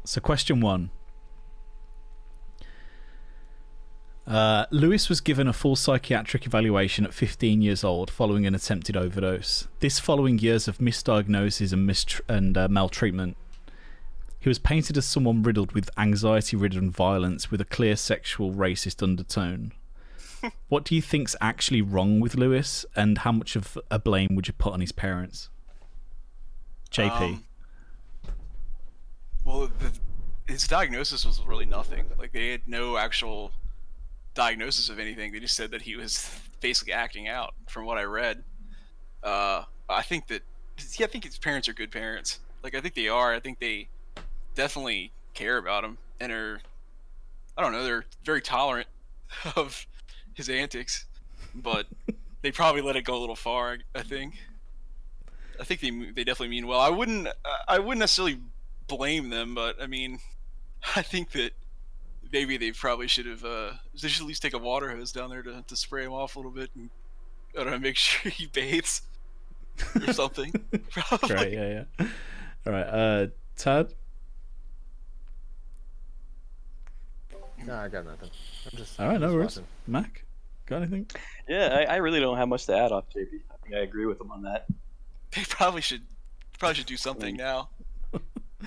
So question 1. Lewis was given a full psychiatric evaluation at 15 years old following an attempted overdose. This following years of misdiagnosis and maltreatment. He was painted as someone riddled with anxiety-ridden violence with a clear sexual racist undertone. What do you think's actually wrong with Lewis, and how much of a blame would you put on his parents? JP. Well, his diagnosis was really nothing. Like, they had no actual diagnosis of anything. They just said that he was basically acting out, from what I read. I think his parents are good parents. Like, I think they are. I think they definitely care about him and are, I don't know, they're very tolerant of his antics, but they probably let it go a little far. I think they definitely mean well. I wouldn't necessarily blame them, but I mean, I think that maybe they probably should have. They should at least take a water hose down there to spray him off a little bit, and I don't know, make sure he bathes or something. Probably. Right, yeah. All right, Tad. No, I got nothing. I'm just. All right, no just worries. watching. Mac, got anything? Yeah, I really don't have much to add off JP. I think I agree with him on that. They probably should do something now.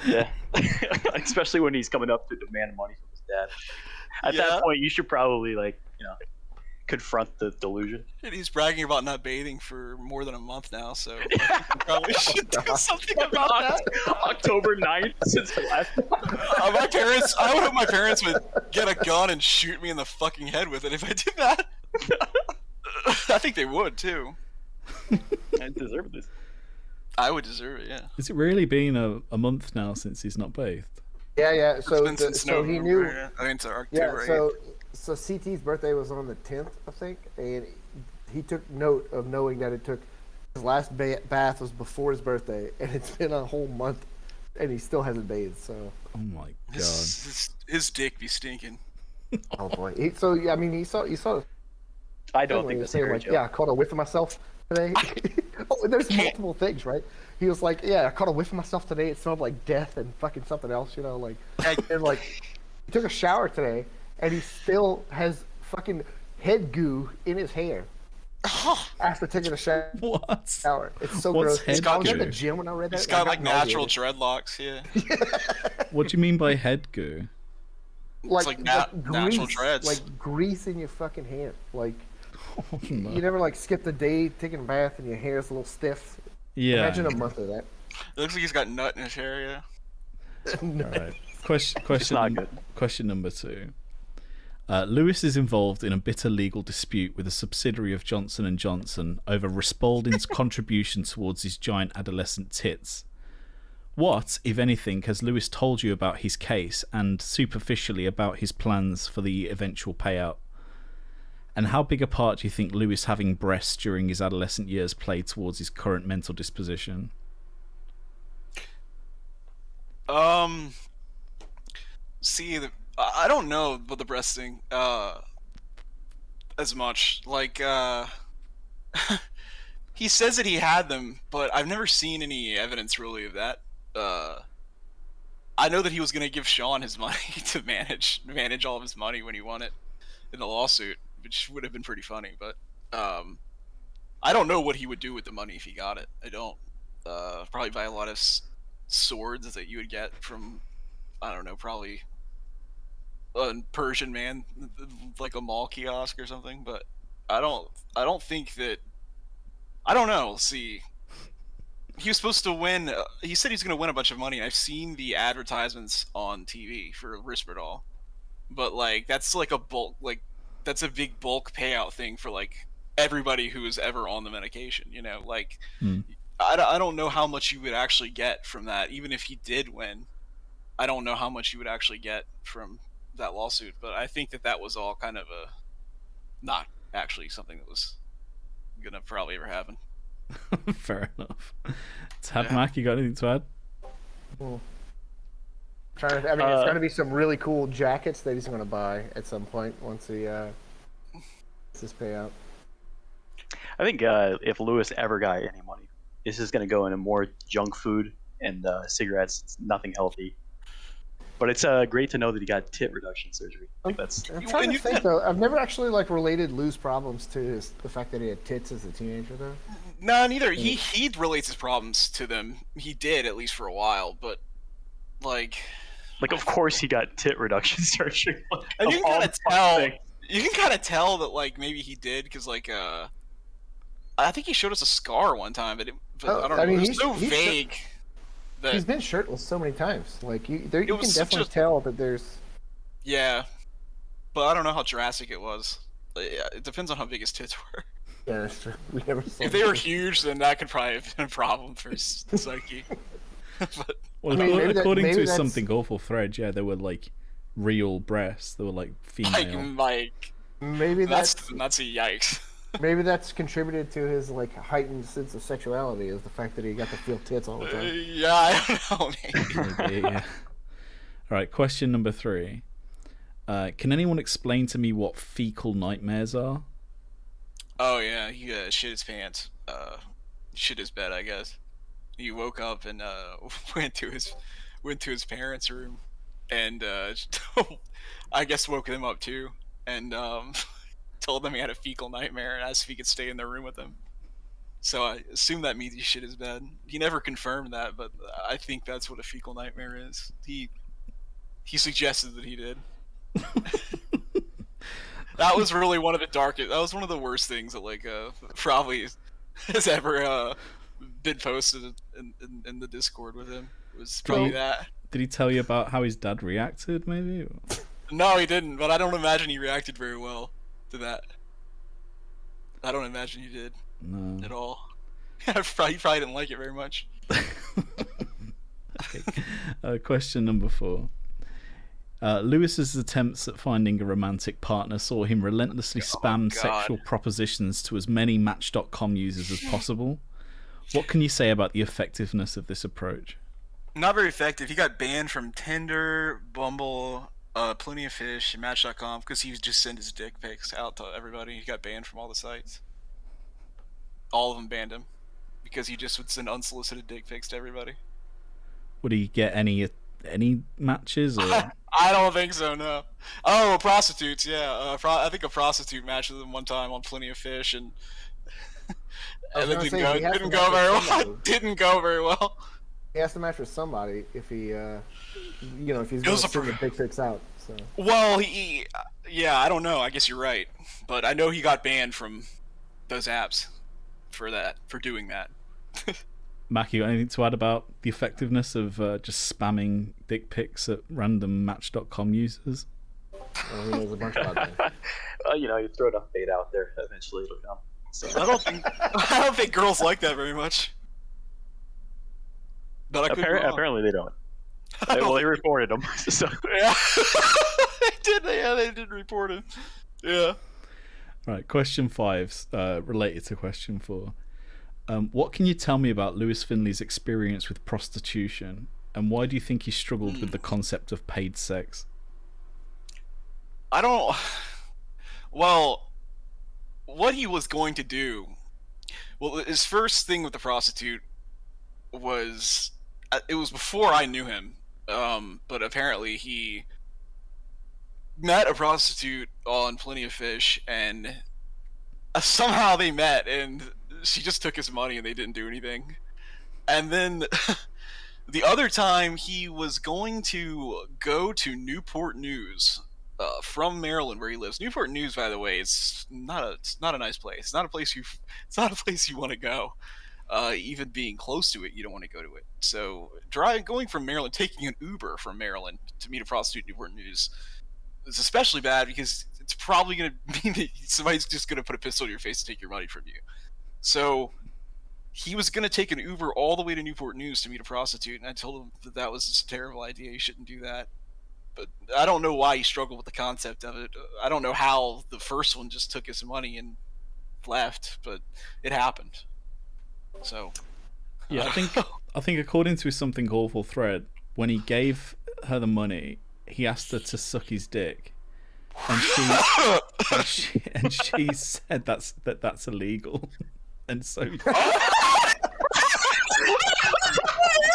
Yeah, especially when he's coming up to demand money from his dad. At that point, you should probably confront the delusion. And he's bragging about not bathing for more than a month now, so I think we probably should do something about that. October 9th since the last. I would hope my parents would get a gun and shoot me in the fucking head with it if I did that. I think they would too. I deserve this. I would deserve it, yeah. Has it really been a month now since he's not bathed? Yeah. It's So been since November, he knew. yeah. I think it's October Yeah. 8th. So CT's birthday was on the 10th, I think, and he took note of knowing that his last bath was before his birthday, and it's been a whole month, and he still hasn't bathed. So. Oh my god. His dick be stinking. Oh boy. He saw. I don't think that's a like, yeah, I caught a whiff of myself today. Oh, there's multiple things, right? He was like, yeah, I caught a whiff of myself today. It smelled like death and fucking something else, and like, he took a shower today, and he still has fucking head goo in his hair after taking a shower. What? It's so What's gross. head I was at goo? the gym when I read that. He's got I like natural dreadlocks, yeah. What do you mean by head goo? like natural grease, dreads. like grease in your fucking hair. Like Oh, no. you never like skipped a day taking a bath and your hair is a little stiff. Yeah. Imagine a month of that. It looks like he's got nut in his hair, yeah. All right. Question not good. Question number 2. Lewis is involved in a bitter legal dispute with a subsidiary of Johnson & Johnson over Respalding's contribution towards his giant adolescent tits. What, if anything, has Lewis told you about his case and superficially about his plans for the eventual payout? And how big a part do you think Lewis having breasts during his adolescent years played towards his current mental disposition? See, I don't know about the breast thing as much. Like, he says that he had them, but I've never seen any evidence really of that. I know that he was gonna give Sean his money to manage all of his money when he won it in the lawsuit, which would have been pretty funny. But I don't know what he would do with the money if he got it. I don't. Probably buy a lot of swords that you would get from, I don't know, probably a Persian man, like a mall kiosk or something. But I don't think that. I don't know. See, he was supposed to win. He said he's going to win a bunch of money. And I've seen the advertisements on TV for Risperdal, but like that's like a bulk, like that's a big bulk payout thing for like everybody who is ever on the medication. You know, like I don't know how much you would actually get from that. Even if he did win, I don't know how much you would actually get from that lawsuit. But I think that was all kind of a not actually something that was gonna probably ever happen. Fair enough. Tad, Mac, you got anything to add? It's going to be some really cool jackets that he's going to buy at some point once he gets his payout. I think if Lewis ever got any money, this is going to go into more junk food and cigarettes. It's nothing healthy. But it's great to know that he got tit reduction surgery. Like that's I'm trying to think though. I've never actually like related Lou's problems to the fact that he had tits as a teenager though. No, neither. He relates his problems to them. He did, at least for a while, but like of course he got tit reduction surgery. And you can kind of tell. You can kind of tell that like maybe he did because like I think he showed us a scar one time, but I don't know. It was so vague. He's been shirtless so many times. Like you can definitely tell that there's. Yeah, but I don't know how drastic it was. Yeah, it depends on how big his tits were. Yeah, that's true. We never saw if they were huge, then that could probably have been a problem for Psyche. But, well, I mean, according to Something Awful thread, yeah, there were like real breasts. They were like female. Like maybe that's a yikes. Maybe that's contributed to his like heightened sense of sexuality, is the fact that he got to feel tits all the time. Yeah, I don't know. Maybe, yeah. All right, question number 3. Can anyone explain to me what fecal nightmares are? Oh yeah, he shit his pants. Shit his bed, I guess. He woke up and went to his parents' room, and I guess woke them up too, and told them he had a fecal nightmare and asked if he could stay in their room with him. So I assume that means he shit his bed. He never confirmed that, but I think that's what a fecal nightmare is. He suggested that he did. That was really one of the darkest. That was one of the worst things that like probably has ever been posted in the Discord with him. It was probably that. Did he tell you about how his dad reacted? Maybe. No, he didn't. But I don't imagine he reacted very well to that. I don't imagine he did at all. He probably didn't like it very much. Okay. Question number 4. Lewis's attempts at finding a romantic partner saw him relentlessly spam sexual propositions to as many Match.com users as possible. What can you say about the effectiveness of this approach? Not very effective. He got banned from Tinder, Bumble, Plenty of Fish, and Match.com because he would just send his dick pics out to everybody. He got banned from all the sites. All of them banned him because he just would send unsolicited dick pics to everybody. Would he get any matches? Or? I don't think so. No. Oh, prostitutes. Yeah, I think a prostitute matched with him one time on Plenty of Fish, and it didn't go very well. Didn't go very well. He has to match with somebody if he, if he's going to send the dick pics out. So. Well, yeah, I don't know. I guess you're right, but I know he got banned from those apps for doing that. Mackie, got anything to add about the effectiveness of just spamming dick pics at random Match.com users? He knows a bunch about them. Well, you throw enough bait out there, eventually it'll come. So. I don't think girls like that very much. But apparently they don't. They reported him. So. Yeah, they did report him. Yeah. All right, question 5, related to question 4. What can you tell me about Lewis Finley's experience with prostitution, and why do you think he struggled with the concept of paid sex? Well, what he was going to do, his first thing with the prostitute was, it was before I knew him, but apparently he met a prostitute on Plenty of Fish, and somehow they met, and she just took his money and they didn't do anything. And then the other time he was going to go to Newport News from Maryland, where he lives. Newport News, by the way, it's not a nice place. It's not a place you want to go. Even being close to it, you don't want to go to it. So going from Maryland, taking an Uber from Maryland to meet a prostitute in Newport News is especially bad because it's probably going to mean that somebody's just going to put a pistol to your face and take your money from you. So he was going to take an Uber all the way to Newport News to meet a prostitute, and I told him that was just a terrible idea. He shouldn't do that. But I don't know why he struggled with the concept of it. I don't know how the first one just took his money and left, but it happened. So yeah, I think according to his Something Awful thread, when he gave her the money, he asked her to suck his dick. And she said that's illegal. And so what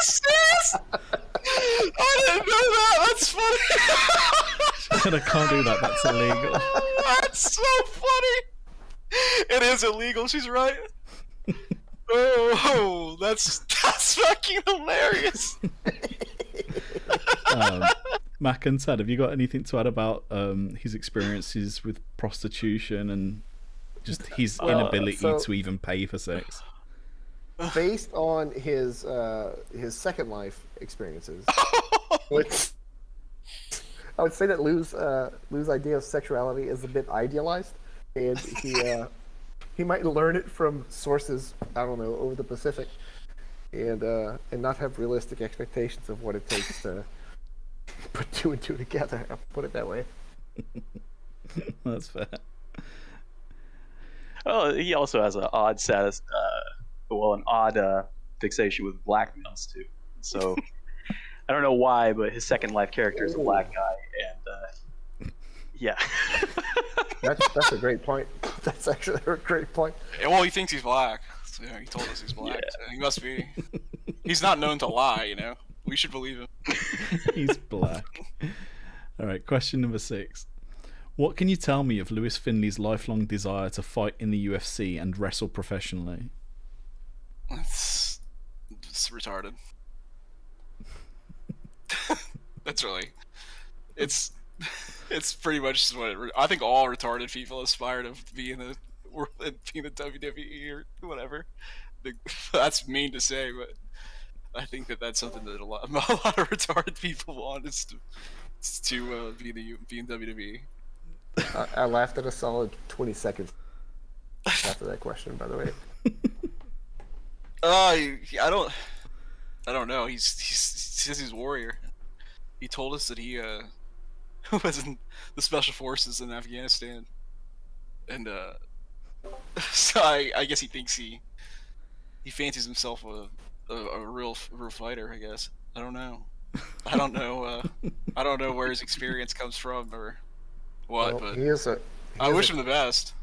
is this? I didn't know that. That's And I can't do that. That's illegal. That's so funny. It is illegal. She's right. Oh, that's fucking hilarious. Mac and Tad, have you got anything to add about his experiences with prostitution and just his inability to even pay for sex? Based on his Second Life experiences, which I would say that Lou's idea of sexuality is a bit idealized, and he might learn it from sources, I don't know, over the Pacific, and not have realistic expectations of what it takes to put two and two together. I'll put it that way. That's fair. Oh, he also has an odd fixation with black males too. So I don't know why, but his Second Life character is a black guy, and yeah. That's a great point. That's actually a great point. Yeah, well, he thinks he's black. So, he told us he's black. Yeah. So he must be. He's not known to lie, you know. We should believe him. He's black. All right, question number 6. What can you tell me of Lewis Finley's lifelong desire to fight in the UFC and wrestle professionally? It's retarded. That's really. It's pretty much just what I think all retarded people aspire to be in the WWE or whatever. That's mean to say, but I think that's something that a lot of retarded people want is to be in WWE. I laughed at a solid 20 seconds after that question, by the way. I don't know. He says he's a warrior. He told us that he was in the special forces in Afghanistan, and so I guess he thinks he fancies himself a real fighter. I guess I don't know. I don't know where his experience comes from or what, Well, but I wish him the best.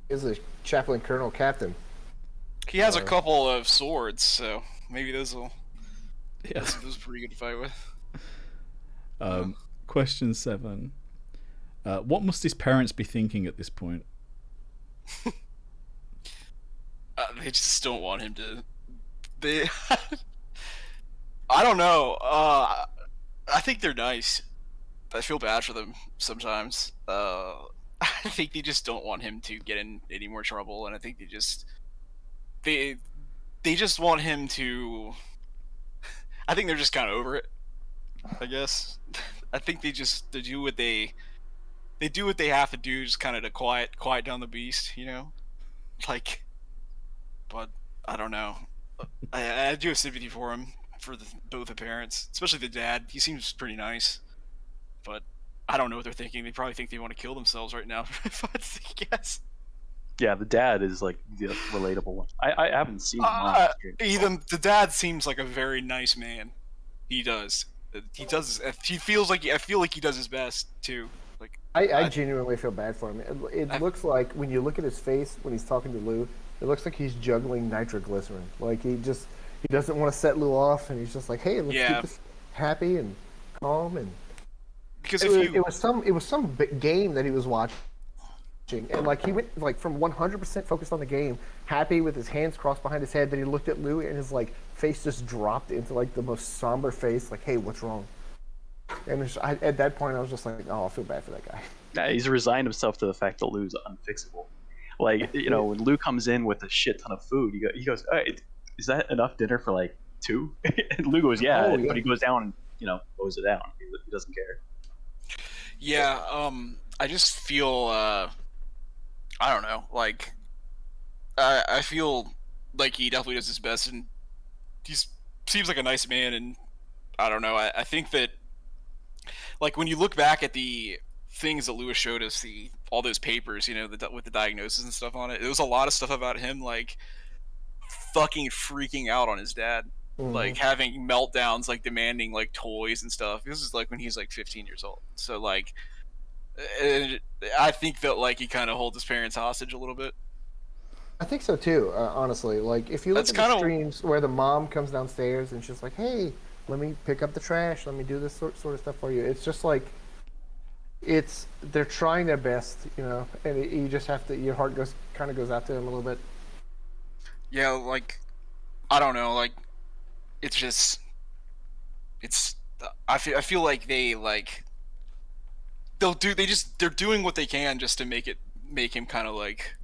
He's a chaplain colonel captain. He has a couple of swords, so maybe those are pretty good to fight with. Question 7. What must his parents be thinking at this point? They just don't want him to. I don't know. I think they're nice. I feel bad for them sometimes. I think they just don't want him to get in any more trouble, and I think they just want him to. I think they're just kind of over it. I guess. I think they do what they have to do, just kind of to quiet down the beast, you know. Like, but I don't know. I do have sympathy for him, for both the parents, especially the dad. He seems pretty nice, but I don't know what they're thinking. They probably think they want to kill themselves right now. If I had to guess. Yeah, the dad is like the relatable one. I haven't seen the dad seems like a very nice man. He does. He feels like I feel like he does his best too. Like I genuinely feel bad for him. It looks like when you look at his face when he's talking to Lou, it looks like he's juggling nitroglycerin. Like he doesn't want to set Lou off, and he's just like, hey, let's keep this happy and calm. And because it was some big game that he was watching, and like he went like from 100% focused on the game, happy with his hands crossed behind his head. Then he looked at Lou, and his like face just dropped into like the most somber face, like, hey, what's wrong? And at that point, I was just like, oh, I feel bad for that guy. Yeah, he's resigned himself to the fact that Lou's unfixable. Like, you know, when Lou comes in with a shit ton of food, he goes, hey, is that enough dinner for like 2? And Lou goes, yeah, but he goes down and, you know, blows it down. He doesn't care. Yeah, I just feel, I don't know, like, I feel like he definitely does his best, and he seems like a nice man, and I don't know, I think that, like, when you look back at the things that Lewis showed us, all those papers, you know, with the diagnosis and stuff on it, there was a lot of stuff about him, like, fucking freaking out on his dad. Mm-hmm. Like, having meltdowns, like, demanding, like, toys and stuff. This is, like, when he's, like, 15 years old. So, like, I think that, like, he kind of holds his parents hostage a little bit. I think so too, honestly. Like, if you look at the streams where the mom comes downstairs and she's like, hey, let me pick up the trash, let me do this sort of stuff for you. It's just like, they're trying their best, you know, and you just have to, your heart kind of goes out to them a little bit. Yeah, like, I don't know, like, it's just, I feel like they're doing what they can just to make him kind of like,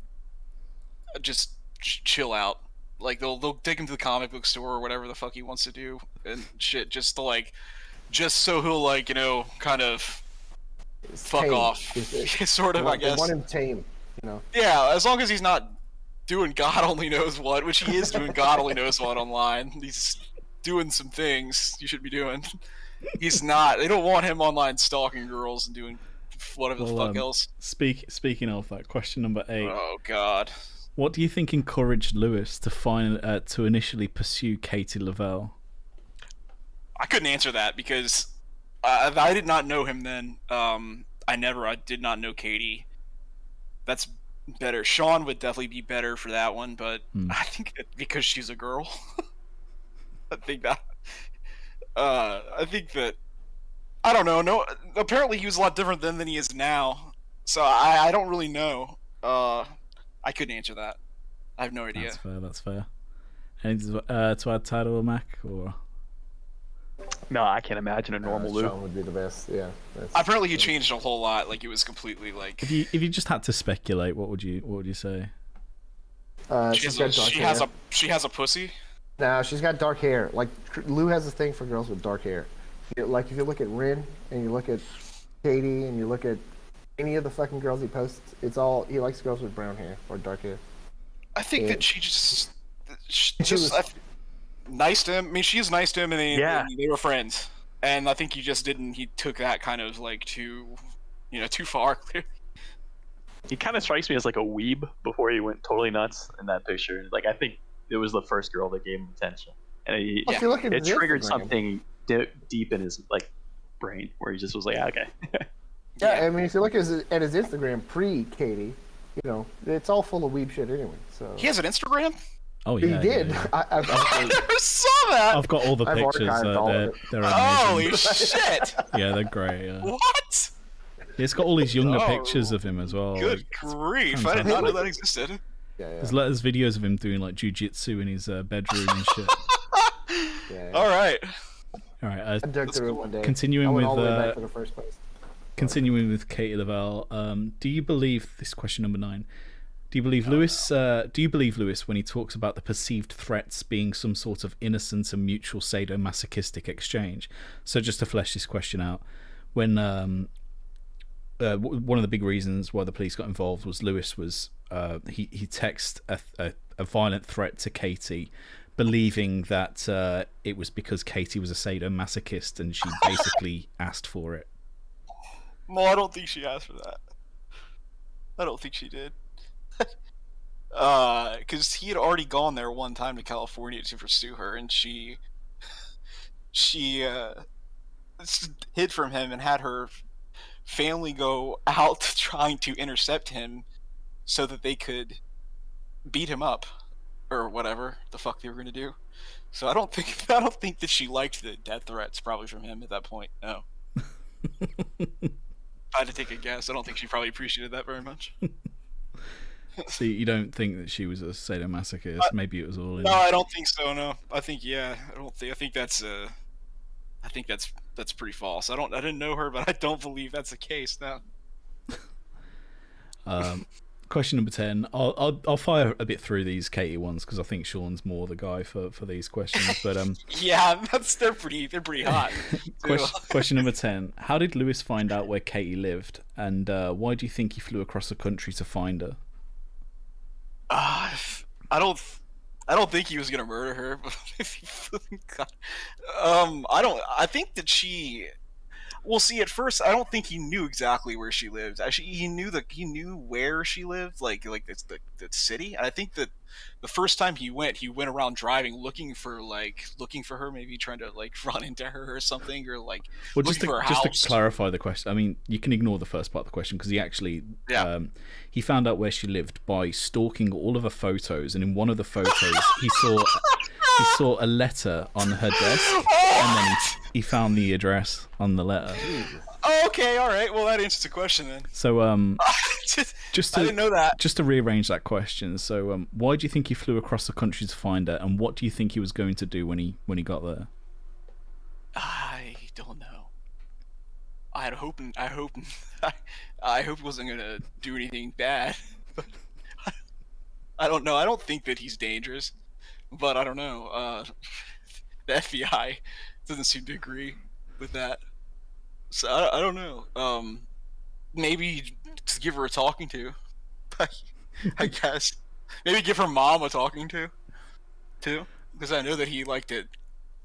just chill out. Like, they'll take him to the comic book store or whatever the fuck he wants to do and shit, just so he'll, like, you know, kind of fuck tame. off. Sort of, I guess. They want him tame, you know. Yeah, as long as he's not doing God only knows what, which he is doing God only knows what online. He's doing some things you should be doing. He's not. They don't want him online stalking girls and doing whatever the fuck else. Speaking of that, question number 8. Oh God. What do you think encouraged Lewis to initially pursue Katie Lavelle? I couldn't answer that because I did not know him then. I did not know Katie. That's better. Sean would definitely be better for that one, but I think that because she's a girl, I think that I don't know. No, apparently he was a lot different then than he is now. So I don't really know. I couldn't answer that. I have no idea. That's fair. Anything to add, Tyler or Mac? Or no, I can't imagine a normal Lou. Sean would be the best. Yeah. Apparently he changed a whole lot. Like, it was completely like. If you just had to speculate, what would you say? She has a pussy. No, she's got dark hair. Like, Lou has a thing for girls with dark hair. Like, if you look at Rin and you look at Katie and you look at any of the fucking girls he posts, he likes girls with brown hair or dark hair. I think that she was nice to him. I mean, she's nice to him, and they were friends. And I think he took that kind of like too far. He kind of strikes me as like a weeb before he went totally nuts in that picture. Like, I think it was the first girl that gave him attention, and it triggered something deep in his like brain where he just was like, okay. Yeah, I mean, if you look at his Instagram pre-Katie, you know, it's all full of weeb shit anyway. So he has an Instagram. Oh yeah, he did. Yeah. I never saw that. I've got all the pictures. They're amazing. Holy shit! Yeah, they're great. Yeah. What? It's got all these younger pictures of him as well. Good grief! I did not know that existed. Yeah. There's videos of him doing like jujitsu in his bedroom and shit. Yeah. All right. I dug through it one day. Continuing with all the way back to the first place. Continuing with Katie Lavelle, do you believe this question number 9? Do you believe Lewis? Do you believe Lewis when he talks about the perceived threats being some sort of innocent and mutual sadomasochistic exchange? So just to flesh this question out, when one of the big reasons why the police got involved was Lewis was he texted a violent threat to Katie, believing that it was because Katie was a sadomasochist and she basically asked for it. No, I don't think she asked for that. I don't think she did. Because he had already gone there one time to California to pursue her, and she hid from him and had her family go out trying to intercept him so that they could beat him up or whatever the fuck they were gonna do. So I don't think that she liked the death threats probably from him at that point. No. I had to take a guess. I don't think she probably appreciated that very much. See, you don't think that she was a sadomasochist? Maybe it was all in. No, I don't think so. No, I think I think that's pretty false. I didn't know her, but I don't believe that's the case now. Question number 10. I'll fire a bit through these Katie ones because I think Sean's more the guy for these questions. But yeah, they're pretty hot. Question number 10. How did Lewis find out where Katie lived, and why do you think he flew across the country to find her? I don't think he was gonna murder her. But if he I think that she. Well, see, at first, I don't think he knew exactly where she lived. Actually, he knew where she lived, like the city. And I think that the first time he went around driving, looking for her, maybe trying to like run into her or something, or like just to clarify the question. I mean, you can ignore the first part of the question because he actually he found out where she lived by stalking all of her photos, and in one of the photos he saw a letter on her desk, and then he found the address on the letter. Oh, okay, all right. Well, that answers the question then. So, I didn't know that. Just to rearrange that question. So, why do you think he flew across the country to find her, and what do you think he was going to do when he got there? I don't know. I hope he wasn't gonna do anything bad. But I don't know. I don't think that he's dangerous, but I don't know. The FBI doesn't seem to agree with that. So I don't know. Maybe just give her a talking to. I guess maybe give her mom a talking to, too, because I know that he liked it.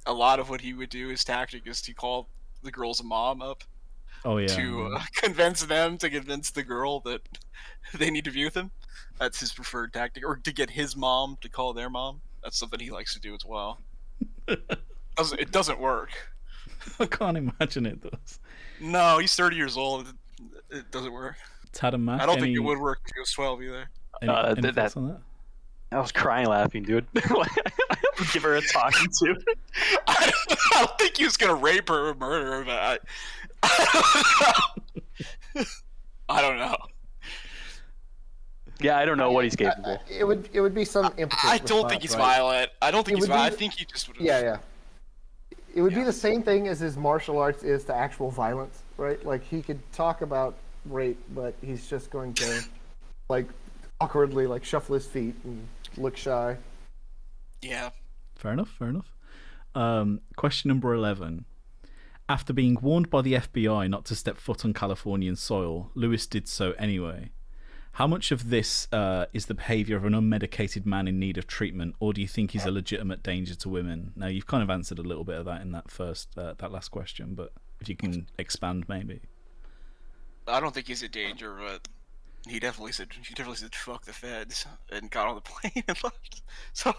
A lot of what he would do, his tactic is to call the girl's mom up. Oh yeah. To convince them to convince the girl that they need to be with him. That's his preferred tactic, or to get his mom to call their mom. That's something he likes to do as well. It doesn't work. I can't imagine it does. No, he's 30 years old. It doesn't work. Tad and Mac, I don't think it would work if he was 12 either. Any thoughts on that? I was crying laughing, dude. Give her a talking to. I don't think he was gonna rape her or murder her, but I don't know. Yeah, I don't know what he's capable. It would be some impetus. I don't think he's violent. I don't think he's violent. I think he just would. Yeah. It would be the same thing as his martial arts is to actual violence, right? Like he could talk about rape, but he's just going to like awkwardly like shuffle his feet and look shy. Yeah. Fair enough. Question number 11. After being warned by the FBI not to step foot on Californian soil, Lewis did so anyway. How much of this is the behaviour of an unmedicated man in need of treatment, or do you think he's a legitimate danger to women? Now, you've kind of answered a little bit of that in that last question, but if you can expand, maybe. I don't think he's a danger, but he definitely said fuck the feds and got on the plane and left. So,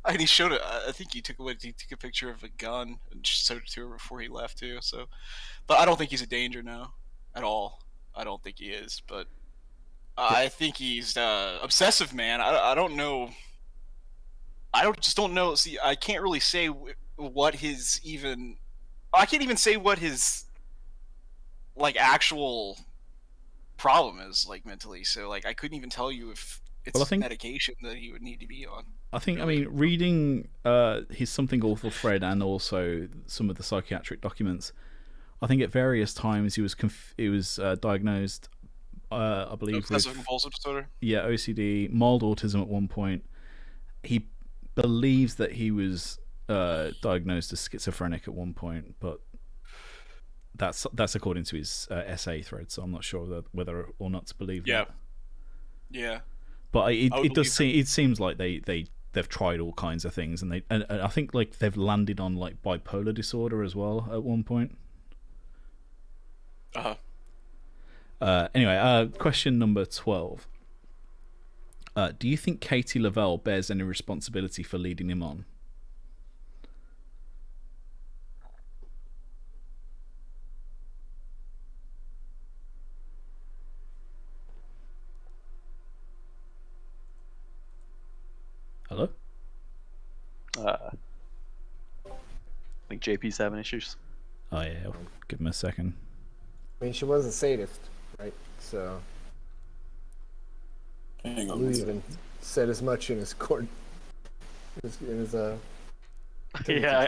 and he showed it. I think he took a picture of a gun and showed it to her before he left too. So, but I don't think he's a danger now at all. I don't think he is, but I think he's obsessive, man. I don't know. I just don't know. See, I can't really say what his even. I can't even say what his like actual problem is like mentally. So like I couldn't even tell you if it's medication that he would need to be on. I mean, reading his Something Awful thread and also some of the psychiatric documents, I think at various times he was diagnosed. I believe obsessive compulsive disorder. Yeah, OCD, mild autism at one point. He believes that he was diagnosed as schizophrenic at one point, but that's according to his essay thread. So I'm not sure whether or not to believe that. Yeah. But it does seem it seems like they've tried all kinds of things, and I think like they've landed on like bipolar disorder as well at one point. Anyway, question number 12. Do you think Katie Lavelle bears any responsibility for leading him on? Hello? I think JP's having issues. Oh yeah, I'll give him a second. I mean, she was a sadist, right? So Lou even said as much in his court. Yeah,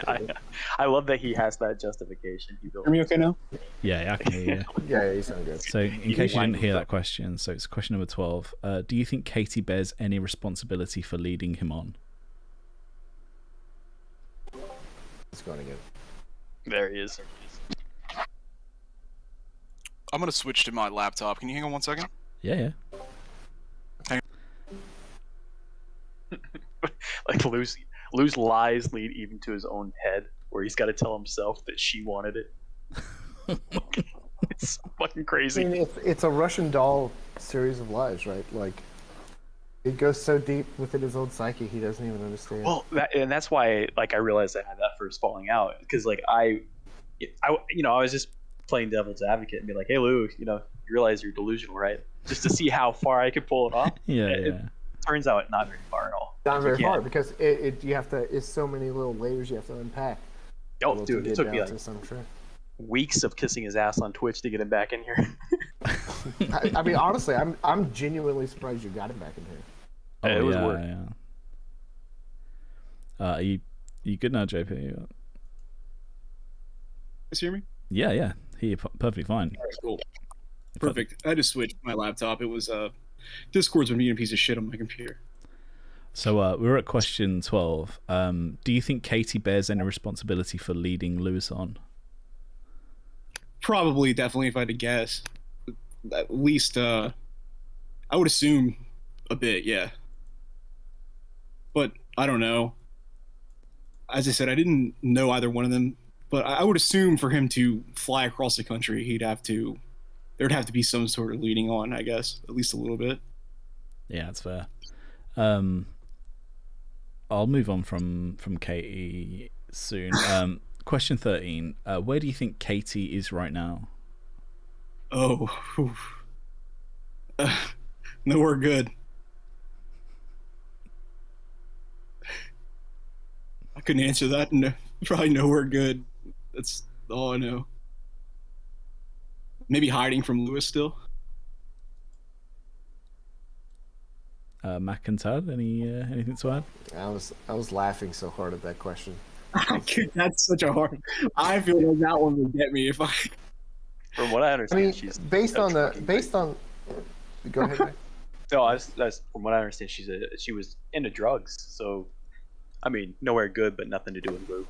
I love that he has that justification. Hear me okay now? Yeah, I can hear you. Yeah, you sound good. So, in case you didn't hear that question, so it's question number 12. Do you think Katie bears any responsibility for leading him on? It's going again. There he is. I'm gonna switch to my laptop. Can you hang on 1 second? Yeah. Like Lou's lies lead even to his own head, where he's got to tell himself that she wanted it. It's fucking crazy. I mean, it's a Russian doll series of lies, right? Like, it goes so deep within his own psyche, he doesn't even understand. Well, that's why, like, I realized I had that first falling out, because, like, I was just playing devil's advocate and be like, hey, Lou, you realize you're delusional, right? Just to see how far I could pull it off. Yeah. It turns out not very far at all. Not very hard because you have to. It's so many little layers you have to unpack. Oh, dude, it took me like sure. weeks of kissing his ass on Twitch to get him back in here. I mean, honestly, I'm genuinely surprised you got him back in here. Oh, it was work. Yeah. Are you good now, JP? You hear me? Yeah. Hear perfectly fine. All right, cool. Perfect. I just switched my laptop. It was Discord's been being a piece of shit on my computer. So we're at question 12. Do you think Katie bears any responsibility for leading Lewis on? Probably, definitely, if I had to guess. At least, I would assume a bit, yeah. But I don't know. As I said, I didn't know either one of them. But I would assume for him to fly across the country, there'd have to be some sort of leading on, I guess, at least a little bit. Yeah, that's fair. I'll move on from Katie soon. Question 13. Where do you think Katie is right now? Oh, nowhere good. I couldn't answer that. No, probably nowhere good. That's all I know. Maybe hiding from Lewis still. Mac and Tad, anything to add? I was laughing so hard at that question. That's such a hard. I feel like that one would get me if I. From what I understand, she's based on. Go ahead. Mike. No, from what I understand, she was into drugs. So, I mean, nowhere good, but nothing to do with Lou.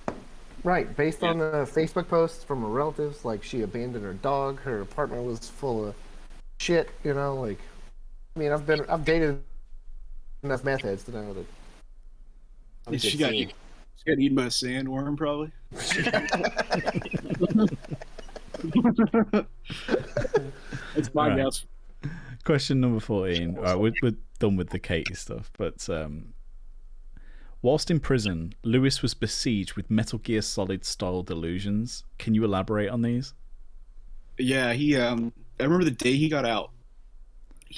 Right, based on the Facebook posts from her relatives, like she abandoned her dog, her apartment was full of shit. You know, like, I mean, I've dated enough meth heads to know that. She got eaten by a sandworm, probably. That's my guess. Question number 14. All right, we're done with the Katie stuff, but whilst in prison, Lewis was besieged with Metal Gear Solid style delusions. Can you elaborate on these? Yeah, I remember the day he got out.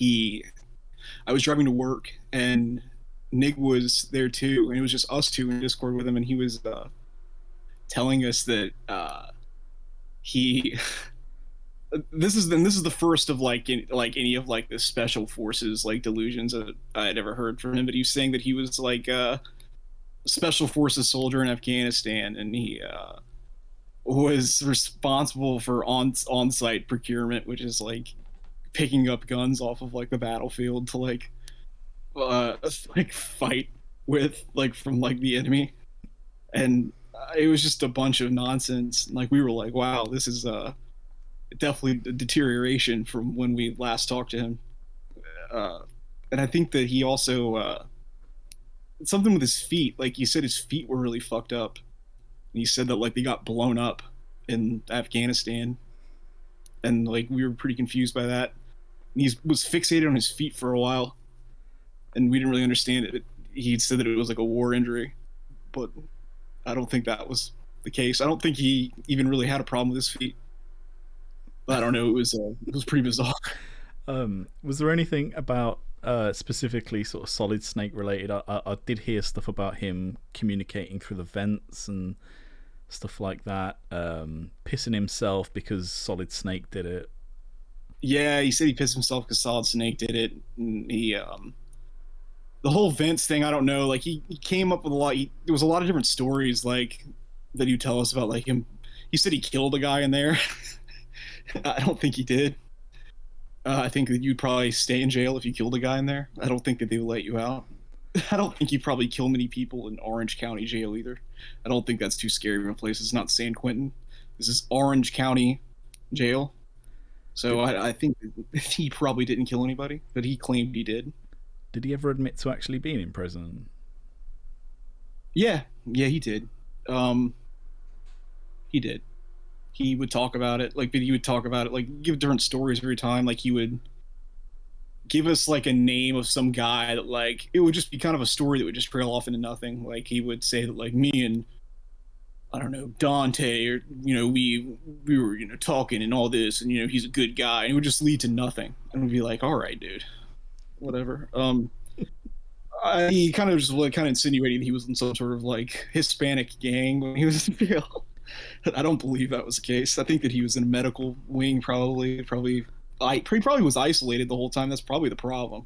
I was driving to work and Nig was there too, and it was just us two in Discord with him, and he was telling us that this is the first of any of the special forces delusions that I had ever heard from him. But he was saying that he was a special forces soldier in Afghanistan, and he was responsible for on-site procurement, which is picking up guns off of the battlefield to fight with from the enemy. And it was just a bunch of nonsense. We were like, wow, this is definitely a deterioration from when we last talked to him. And I think that he also something with his feet, he said his feet were really fucked up, and he said that they got blown up in Afghanistan, and we were pretty confused by that. And he was fixated on his feet for a while, and we didn't really understand it. He said that it was a war injury, but I don't think that was the case. I don't think he even really had a problem with his feet. I don't know. It was pretty bizarre. Was there anything about specifically sort of Solid Snake related? I did hear stuff about him communicating through the vents and stuff like that, pissing himself because Solid Snake did it. Yeah, he said he pissed himself because Solid Snake did it. And he the whole vents thing, I don't know. He came up with a lot. There was a lot of different stories that you tell us about him. He said he killed a guy in there. I don't think he did. I think that you'd probably stay in jail if you killed a guy in there. I don't think that they would let you out. I don't think you probably kill many people in Orange County Jail either. I don't think that's too scary of a place. It's not San Quentin. This is Orange County Jail. So I think he probably didn't kill anybody, but he claimed he did. Did he ever admit to actually being in prison? Yeah, he did. He did. He would talk about it, he would talk about it, give different stories every time. He would give us a name of some guy that it would just be kind of a story that would just trail off into nothing. He would say that me and I don't know, Dante, or we were talking and all this, and he's a good guy, and it would just lead to nothing. And we'd be like, all right, dude, whatever. He kind of just insinuated he was in some sort of like Hispanic gang when he was in jail. I don't believe that was the case. I think that he was in a medical wing, probably. He probably was isolated the whole time. That's probably the problem.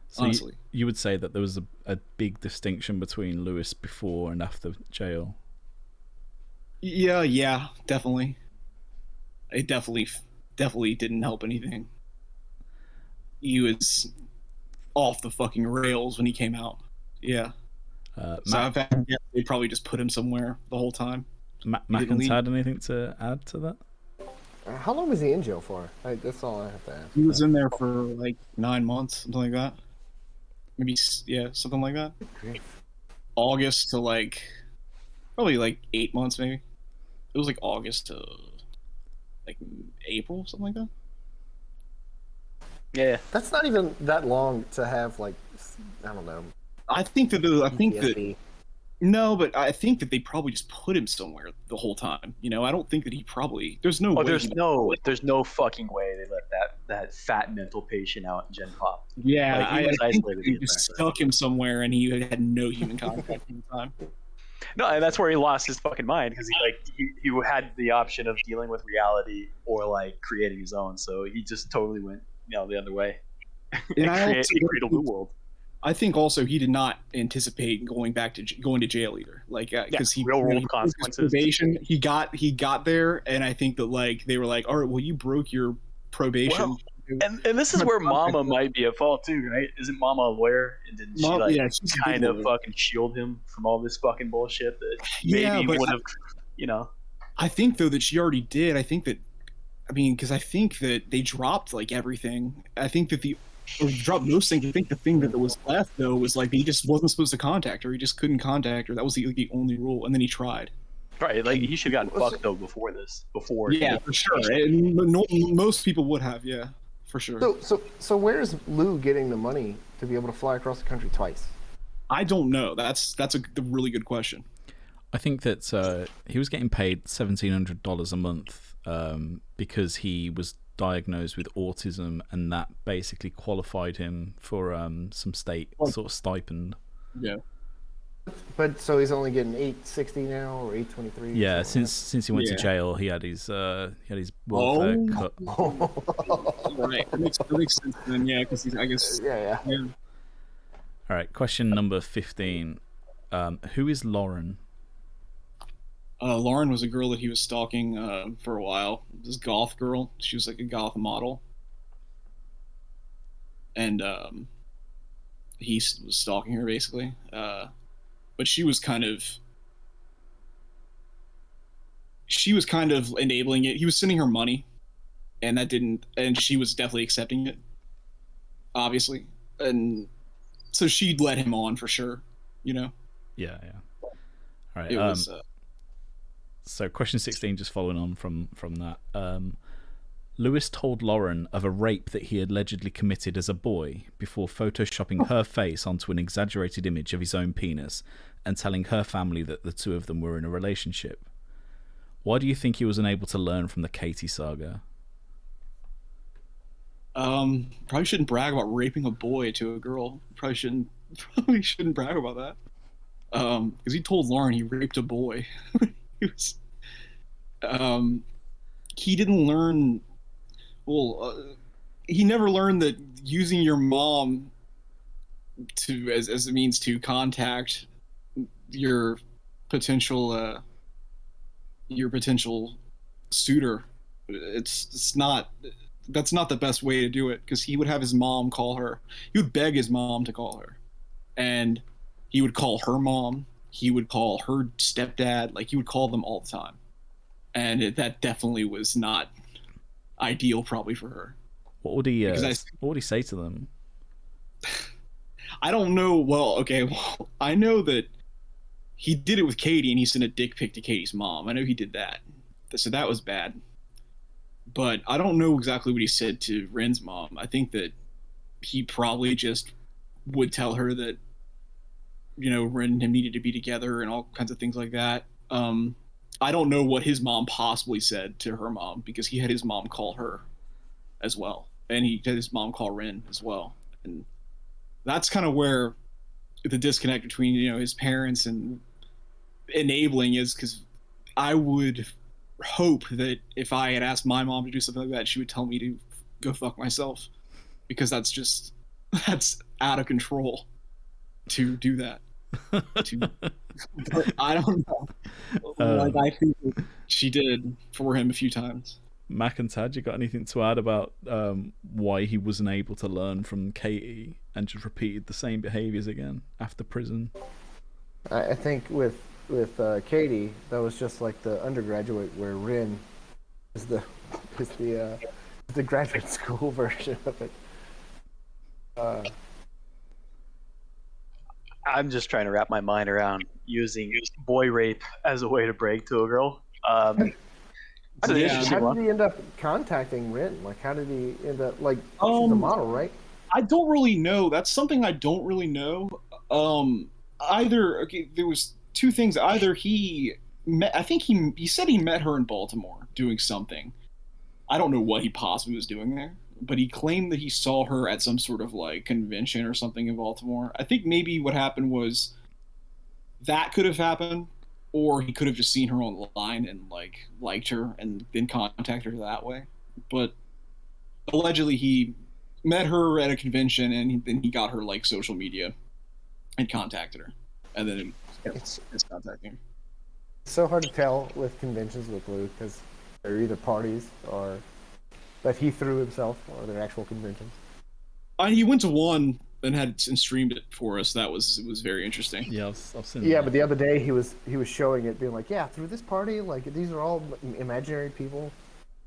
So honestly, you would say that there was a big distinction between Lewis before and after jail. Yeah, definitely. It definitely didn't help anything. He was off the fucking rails when he came out. Yeah. So in fact, they probably just put him somewhere the whole time. Mackin's had anything to add to that? How long was he in jail for? That's all I have to ask. He was in there for like 9 months, something like that. Maybe, yeah, something like that. August to probably 8 months, maybe. It was like August to April, something like that. Yeah. That's not even that long to have I don't know. No, but I think that they probably just put him somewhere the whole time. I don't think that he probably. There's no. Oh, there's no fucking way they let that fat mental patient out in Gen Pop. Yeah, I think they just stuck him somewhere, and he had no human contact at the time. No, and that's where he lost his fucking mind because he had the option of dealing with reality or creating his own. So he just totally went the other way. And create a new world. I think also he did not anticipate going to jail either. Because he real world consequences. Probation, he got there, and I think that they were like, all right, well, you broke your probation. Well, and this is where Mama might be at fault too, right? Isn't Mama a lawyer, and didn't she kind of fucking shield him from all this fucking bullshit that maybe would have, I think though that she already did. I think that, because I think that they dropped everything. I think that dropped most things. I think the thing that was left though was he just wasn't supposed to contact her. He just couldn't contact her. That was the only rule, and then he tried. Right, he should have gotten fucked though before this. Yeah, for sure. And most people would have, yeah. For sure. So where's Lou getting the money to be able to fly across the country twice? I don't know. That's a really good question. I think that he was getting paid $1,700 a month because he was diagnosed with autism, and that basically qualified him for some state sort of stipend. Yeah. But so he's only getting $860 now, or $823. Yeah, since he went to jail, he had his welfare cut. Right, that makes sense then. Yeah, because I guess. Yeah. All right, question number 15. Who is Lauren? Lauren was a girl that he was stalking for a while. This goth girl. She was like a goth model, and he was stalking her basically. But she was kind of enabling it. He was sending her money, and she was definitely accepting it, obviously. And so she led him on for sure, Yeah. All right. So question 16, just following on from that. Lewis told Lauren of a rape that he allegedly committed as a boy before photoshopping her face onto an exaggerated image of his own penis and telling her family that the two of them were in a relationship. Why do you think he was unable to learn from the Katie saga? Probably shouldn't brag about raping a boy to a girl. Probably shouldn't brag about that. Because he told Lauren he raped a boy. He didn't learn. He never learned that using your mom as a means to contact your potential suitor. That's not the best way to do it, because he would have his mom call her. He would beg his mom to call her, and he would call her mom. He would call her stepdad. He would call them all the time, and that definitely was not ideal, probably, for her. What would he say to them? I don't know. Well, I know that he did it with Katie, and he sent a dick pic to Katie's mom. I know he did that, so that was bad. But I don't know exactly what he said to Ren's mom. I think that he probably just would tell her that, Ren and him needed to be together and all kinds of things like that. I don't know what his mom possibly said to her mom, because he had his mom call her as well, and he had his mom call Ren as well, and that's kind of where the disconnect between his parents and enabling is because I would hope that if I had asked my mom to do something like that, she would tell me to go fuck myself, because that's out of control to do that. But I don't know. I think she did for him a few times. Mac and Tad, you got anything to add about why he wasn't able to learn from Katie and just repeated the same behaviors again after prison? I think with Katie, that was just like the undergraduate, where Rin is the graduate school version of it. I'm just trying to wrap my mind around using boy rape as a way to break to a girl. How did he end up contacting Rin? Like, how did he end up, like, she's a model, right? I don't really know. That's something I don't really know. There was two things. Either he said he met her in Baltimore doing something. I don't know what he possibly was doing there, but he claimed that he saw her at some sort of like convention or something in Baltimore. I think maybe what happened was that could have happened, or he could have just seen her online and liked her and then contacted her that way. But allegedly he met her at a convention and then he got her like social media and contacted her, and then it's contacting her. It's so hard to tell with conventions with Lou, because they're either parties or that he threw himself, or they're actual conventions. He went to one and streamed it for us. It was very interesting. Yeah, I've seen. Yeah, but the other day he was showing it, being like, yeah, through this party, like these are all imaginary people.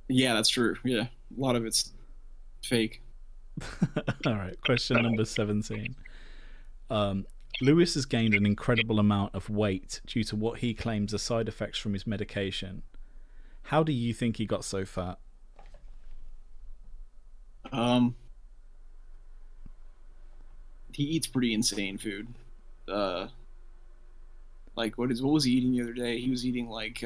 Yeah, that's true. Yeah, a lot of it's fake. All right, question number 17. Lewis has gained an incredible amount of weight due to what he claims are side effects from his medication. How do you think he got so fat? He eats pretty insane food. Like what was he eating the other day? He was eating like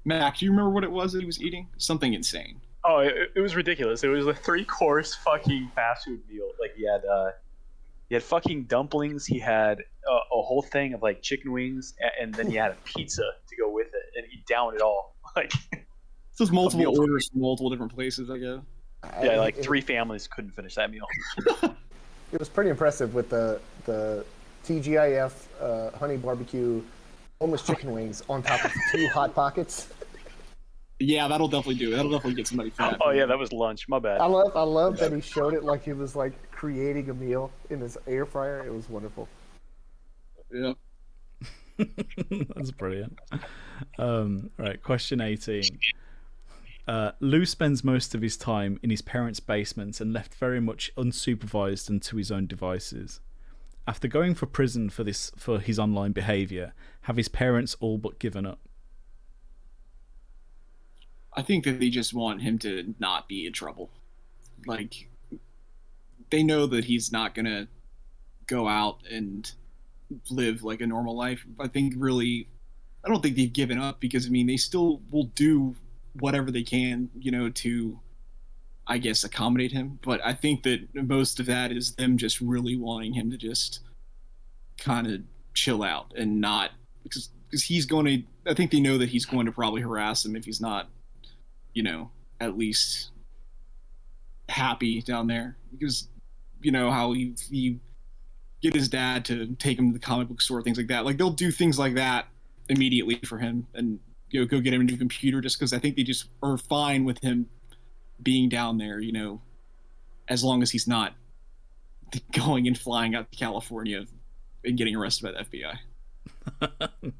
Mac, do you remember what it was that he was eating? Something insane. Oh, it was ridiculous. It was a 3-course fucking fast food meal. Like he had fucking dumplings. He had a whole thing of like chicken wings, and then he had a pizza to go with it, and he downed it all. Like, so it's multiple orders from multiple different places, I guess. Yeah, like 3 families couldn't finish that meal. It was pretty impressive with the TGIF honey barbecue boneless chicken wings on top of 2 hot pockets. Yeah, that'll definitely do it. That'll definitely get somebody fat. Oh yeah, that was lunch. My bad. I love that he showed it like he was like creating a meal in his air fryer. It was wonderful. Yeah. That's brilliant. Right, question 18. Lou spends most of his time in his parents' basement and left very much unsupervised and to his own devices. After going for prison for his online behaviour, have his parents all but given up? I think that they just want him to not be in trouble. Like, they know that he's not gonna go out and live like a normal life. I don't think they've given up, because I mean, they still will do whatever they can, to, I guess, accommodate him. But I think that most of that is them just really wanting him to just kind of chill out and not, because he's going to, I think they know that he's going to probably harass them if he's not, at least happy down there, because how he get his dad to take him to the comic book store, things like that. Like, they'll do things like that immediately for him, and go get him a new computer, just because I think they just are fine with him being down there, as long as he's not going and flying out to California and getting arrested by the FBI.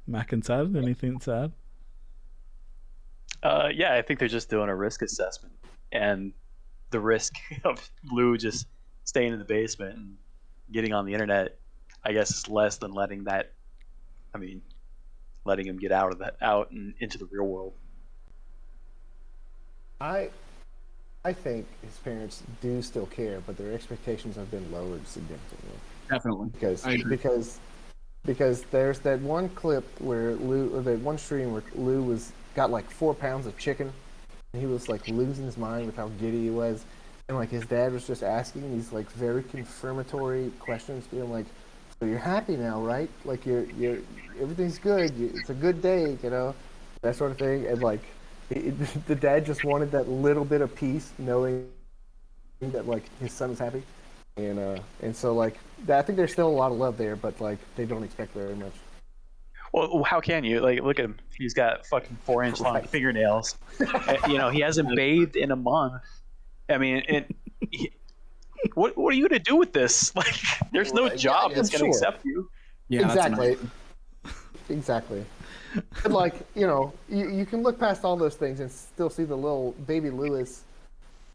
Mac and Tad, anything to add? Yeah, I think they're just doing a risk assessment, and the risk of Lou just staying in the basement and getting on the internet, I guess, is less than letting him get out and into the real world. I think his parents do still care, but their expectations have been lowered significantly. Definitely, because there's that one clip where that one stream where Lou got like 4 pounds of chicken, and he was like losing his mind with how giddy he was. and like his dad was just asking these like very confirmatory questions, being like, "So you're happy now, right? Like you're everything's good. It's a good day, you know, that sort of thing." And like the dad just wanted that little bit of peace, knowing that like his son was happy, and so like I think there's still a lot of love there, but like they don't expect very much. Well, how can you? Like, look at him. He's got fucking 4-inch long fingernails. You know, he hasn't bathed in a month. I mean, what are you gonna do with this? Like, there's no job that's gonna accept you. Yeah, exactly. Exactly. But like, you know, you can look past all those things and still see the little baby Lewis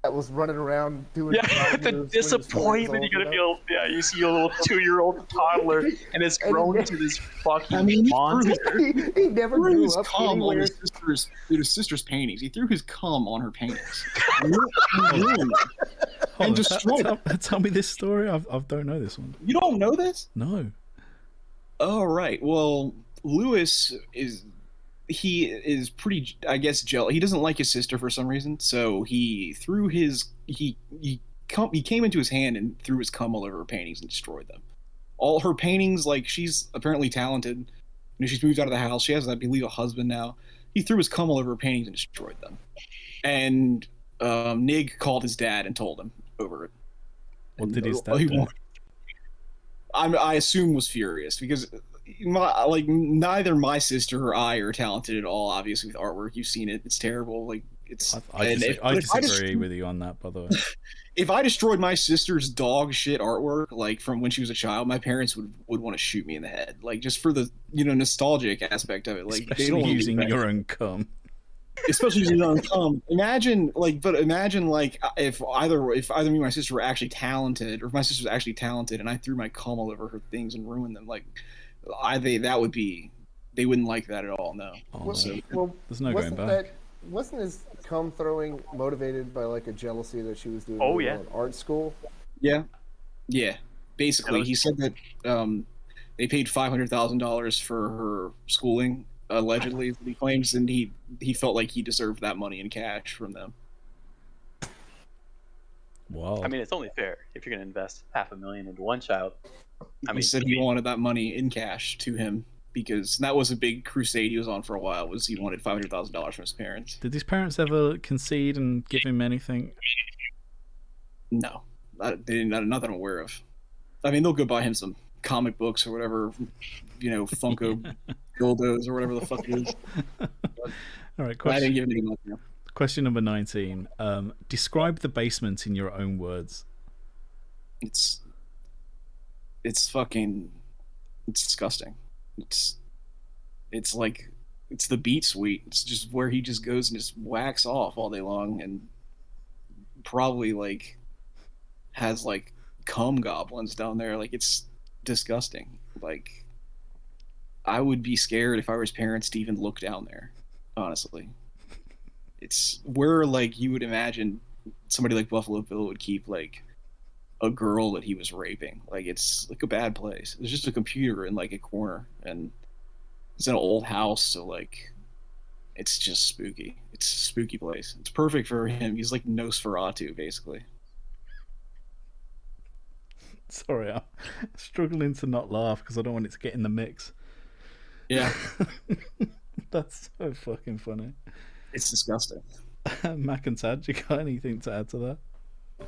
that was running around doing the disappointment you're gonna feel. Yeah, you see a little 2-year-old toddler and it's grown to this fucking monster. He never threw grew his up cum on anywhere. his sister's paintings. He threw his cum on her paintings. And destroyed it. Tell me this story. I don't know this one. You don't know this? No. Oh, right. Well, Lewis is pretty, I guess, jealous. He doesn't like his sister for some reason, so he threw his he came into his hand and threw his cum all over her paintings and destroyed them. All her paintings, like, she's apparently talented. You know, she's moved out of the house. She has, I believe, a husband now. He threw his cum all over her paintings and destroyed them. And Nig called his dad and told him over it. What did his dad do? I assume was furious because neither my sister or I are talented at all. Obviously, with artwork, you've seen it; it's terrible. Like it's. I disagree with you on that, by the way. If I destroyed my sister's dog shit artwork, like from when she was a child, my parents would want to shoot me in the head, like just for the nostalgic aspect of it. Like especially they don't using your own cum. Especially using your own cum. Imagine if either me and my sister were actually talented, or if my sister was actually talented, and I threw my cum all over her things and ruined them. Like, they wouldn't like that at all. No. Oh, so, well, there's no going back. Wasn't his cum throwing motivated by like a jealousy that she was doing in art school? Yeah. Basically, he said that they paid $500,000 for her schooling. Allegedly, he claims, and he felt like he deserved that money in cash from them. Wow. I mean, it's only fair if you're going to invest $500,000 into one child. He said he wanted that money in cash to him because that was a big crusade he was on for a while. Was he wanted $500,000 from his parents? Did his parents ever concede and give him anything? No, they didn't. Not that I'm aware of. I mean, they'll go buy him some comic books or whatever, Funko dildos or whatever the fuck it is. All right, I didn't give him any money. No. Question number 19. Describe the basement in your own words. It's disgusting. It's like it's the beat suite. It's just where he just goes and just whacks off all day long, and probably like has like cum goblins down there. Like, it's disgusting. Like, I would be scared if I were his parents to even look down there, honestly. It's where, like, you would imagine somebody like Buffalo Bill would keep like a girl that he was raping. Like, it's like a bad place. There's just a computer in like a corner, and it's an old house, so like it's just spooky. It's a spooky place. It's perfect for him. He's like Nosferatu, basically. Sorry, I'm struggling to not laugh because I don't want it to get in the mix. Yeah. That's so fucking funny. It's disgusting. Mac and Tad, do you got anything to add to that? I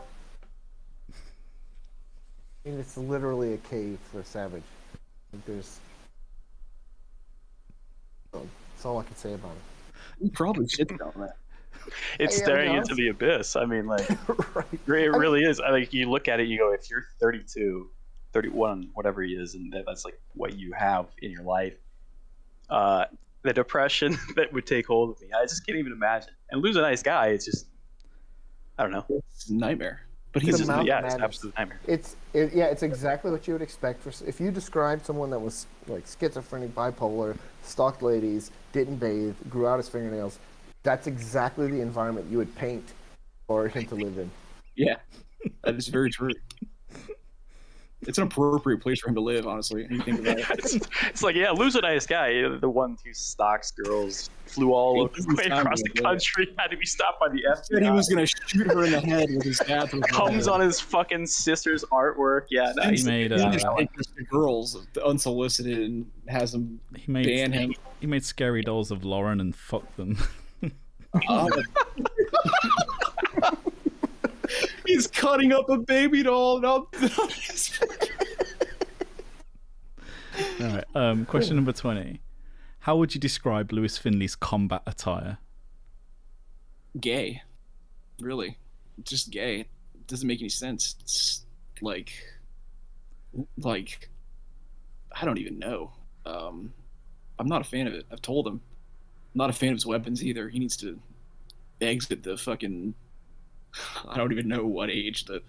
mean, it's literally a cave for a savage. Like, that's all I can say about it. You probably should know that. It's staring into the abyss. I mean, like, right. It really is. Like, you look at it, you go, if you're 32, 31, whatever he is, and that's like what you have in your life, the depression that would take hold of me, I just can't even imagine. And lose a nice guy, it's just, I don't know. It's a nightmare. But It's he's just, it's an absolute nightmare. It's exactly what you would expect. If you described someone that was like schizophrenic, bipolar, stalked ladies, didn't bathe, grew out his fingernails, that's exactly the environment you would paint for him to live in. Yeah, that is very true. It's an appropriate place for him to live, honestly. When you think about it. It's like, yeah, Lou's a nice guy. The one who stalks girls, flew all over the way across the country, had to be stopped by the FBI. Said he was gonna shoot her in the head with his dad. Comes on his fucking sister's artwork. Yeah, no, he made pictures to girls unsolicited and has them ban him. He made scary dolls of Lauren and fucked them. He's cutting up a baby doll. No. All right. Question number 20. How would you describe Lewis Finley's combat attire? Gay. Really. Just gay. It doesn't make any sense. It's like I don't even know. I'm not a fan of it. I've told him. I'm not a fan of his weapons either. He needs to exit the fucking... I don't even know what age. The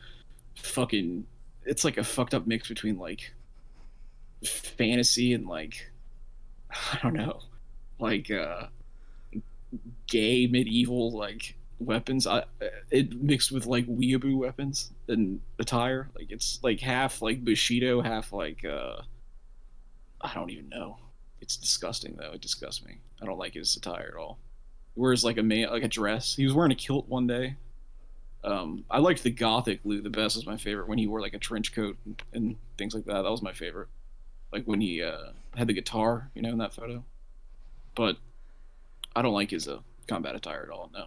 fucking... It's like a fucked up mix between, like, fantasy and, like... I don't know. Like, gay, medieval, like, weapons. It mixed with, like, weeaboo weapons and attire. Like, it's, like, half, like, Bushido, half, like, I don't even know. It's disgusting, though. It disgusts me. I don't like his attire at all. He wears like a dress. He was wearing a kilt one day. I liked the gothic Lou the best. Was my favorite when he wore like a trench coat and things like that. That was my favorite. Like when he had the guitar, you know, in that photo. But I don't like his combat attire at all. No,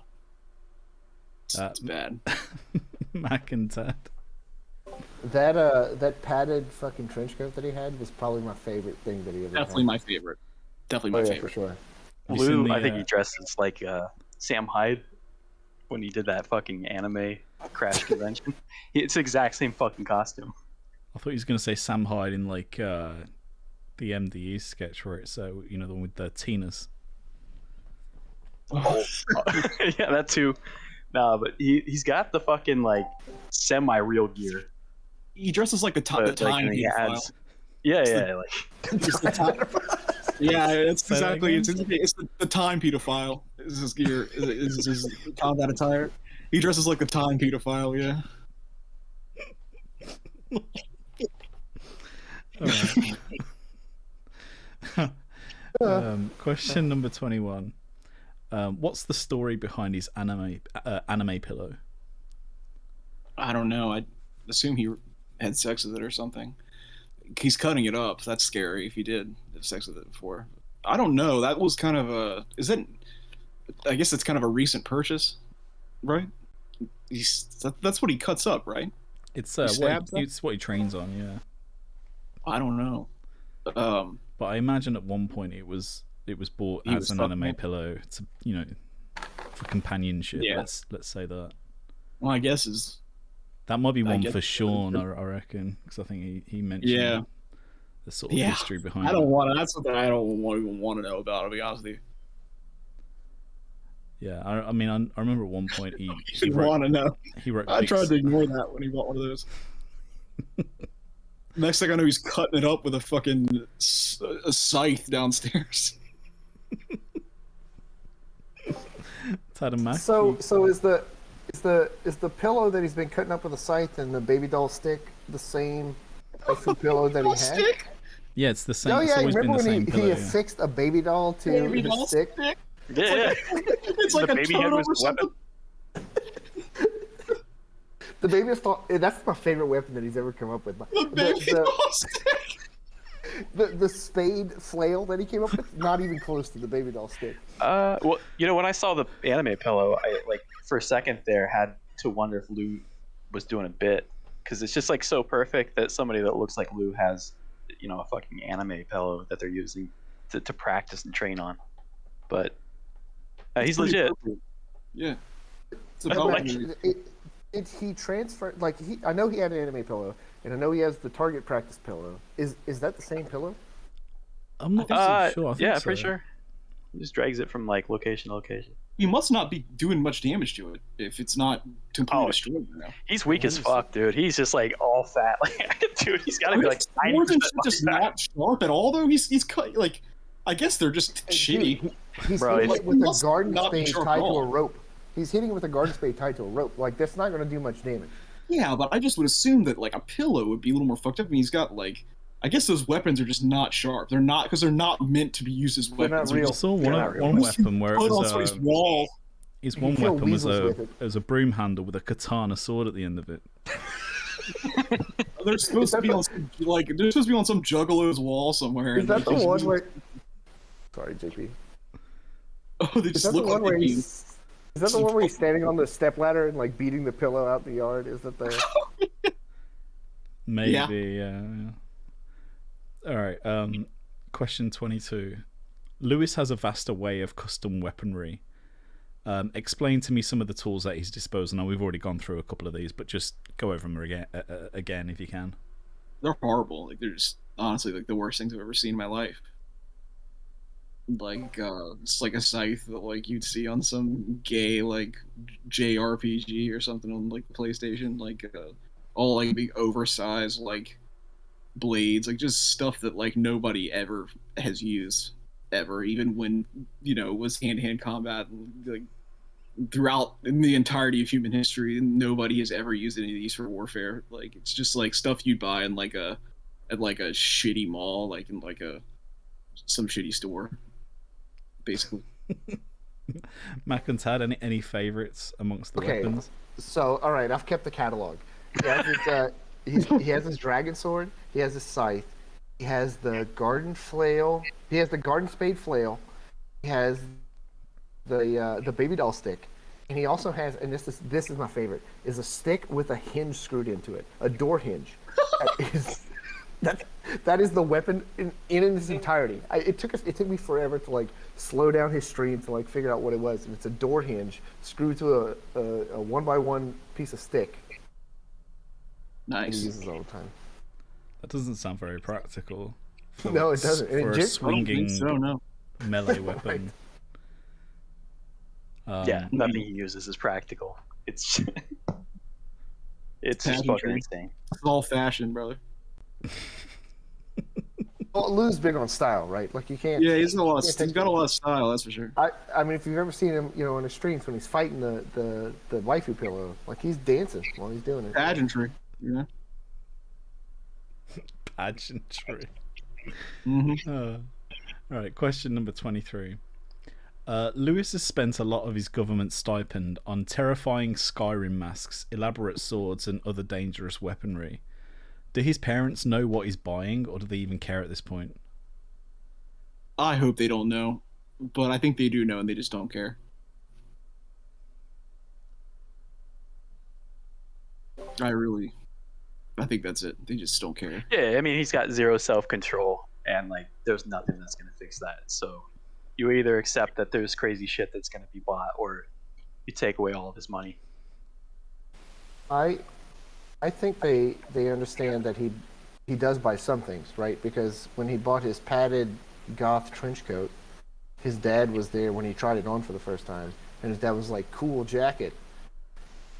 it's bad. Mac and Ted. That padded fucking trench coat that he had was probably my favorite thing that he ever Definitely had. my favorite. Definitely my favorite. For sure. Lou, I think he dresses like Sam Hyde when he did that fucking anime crash convention. It's the exact same fucking costume. I thought he was going to say Sam Hyde in like the MDE sketch where it's the one with the Tinas. Oh. Yeah, that too. No, but he's got the fucking like semi-real gear. He dresses like the time pedophile. Yeah, yeah, it's exactly. It's the time pedophile. Is his gear? Is his combat attire? He dresses like the time pedophile. Yeah. Question number 21. What's the story behind his anime pillow? I don't know. I assume he had sex with it or something. He's cutting it up. That's scary if he did have sex with it before. I don't know. That was kind of a... I guess it's kind of a recent purchase, right? That's what he cuts up, right? It's what he trains on, yeah. I don't know. But I imagine at one point it was bought as an anime pillow to, for companionship. Yeah. Let's say that. Well, I guess that might be one for Sean, I reckon, because I think he mentioned the sort of history behind it. That's something I don't even want to know about, to be honest with you. Yeah, I mean, I remember at one point he want to know. He wrote. I tried to ignore that when he bought one of those. Next thing I know, he's cutting it up with a fucking a scythe downstairs. So is the pillow that he's been cutting up with a scythe and the baby doll stick the same pillow that he had? Stick? Yeah, it's the same. Oh yeah, it's remember been when he affixed a baby doll to his stick? Yeah, it's like the a baby head was his weapon. The baby doll. That's my favorite weapon that he's ever come up with. The spade flail that he came up with, not even close to the baby doll stick. Well, when I saw the anime pillow, I for a second there had to wonder if Lou was doing a bit, because it's just like so perfect that somebody that looks like Lou has, a fucking anime pillow that they're using to practice and train on. But he's legit. Yeah. He transferred I know he had an anime pillow, and I know he has the target practice pillow. Is that the same pillow? I'm not sure. I think so. Pretty sure. He just drags it from location to location. He must not be doing much damage to it if it's not completely destroyed now. He's weak as fuck, dude. He's just all fat. Dude, he's got to be more than just not sharp at all, though. He's cut I guess they're just shitty. He's hitting it with a garden spade tied to a rope. He's hitting it with a garden spade tied to a rope. That's not going to do much damage. Yeah, but I just would assume that like a pillow would be a little more fucked up. I mean, he's got like, I guess those weapons are just not sharp. They're not because they're not meant to be used as They're not weapons. real. I saw one not real weapon where it Put on was somebody's wall. his You one kill weapon was weasels with it. a broom handle with a katana sword at the end of it. They're supposed to be on some, like they're supposed to be on some juggalo's wall somewhere. Is and that they the just- one where? Sorry, JP. Oh, they Is just that the look one like where they he's? Is that the one where he's standing on the stepladder and like beating the pillow out in the yard? Is that the? Maybe, Yeah. yeah. All right. Question 22. Lewis has a vast array of custom weaponry. Explain to me some of the tools at his disposal. Now we've already gone through a couple of these, but just go over them again if you can. They're horrible. Like they're just honestly like the worst things I've ever seen in my life. Like it's like a scythe that like you'd see on some gay like JRPG or something on like the PlayStation. Like all like big oversized like blades, like just stuff that like nobody ever has used ever, even when it was hand-to-hand combat like throughout in the entirety of human history. Nobody has ever used any of these for warfare. Like it's just like stuff you'd buy in like a shitty mall, like in like some shitty store, basically. Mackin's had any favorites amongst the Okay. weapons? So, all right, I've kept the catalog. He has he has his dragon sword. He has his scythe. He has the garden flail. He has the garden spade flail. He has the baby doll stick, and he also has, and this is my favorite, is a stick with a hinge screwed into it, a door hinge. That is the weapon in its entirety. It took me forever to like slow down his stream to like figure out what it was, and it's a door hinge screwed to a 1x1 piece of stick. He Nice. uses all the time. That doesn't sound very practical. No, it doesn't. And For it a just- I don't swinging think so, no. melee weapon. Yeah, nothing he uses is practical. It's just fucking Pageantry. insane. It's all fashion, brother. Well, Lou's big on style, right? Like you can't. Yeah, he's got a lot. Yeah, He's got a lot of style, that's for sure. I mean, if you've ever seen him, on his streams when he's fighting the waifu pillow, like he's dancing while he's doing it. Pageantry. Yeah. Pageantry. Mm-hmm. All right, question number 23. Lewis has spent a lot of his government stipend on terrifying Skyrim masks, elaborate swords, and other dangerous weaponry. Do his parents know what he's buying, or do they even care at this point? I hope they don't know, but I think they do know, and they just don't care. I think that's it. They just don't care. Yeah, I mean, he's got zero self-control, and like, there's nothing that's gonna fix that. So, you either accept that there's crazy shit that's gonna be bought, or you take away all of his money. I think they understand that he does buy some things, right? Because when he bought his padded goth trench coat, his dad was there when he tried it on for the first time, and his dad was like, "Cool jacket,"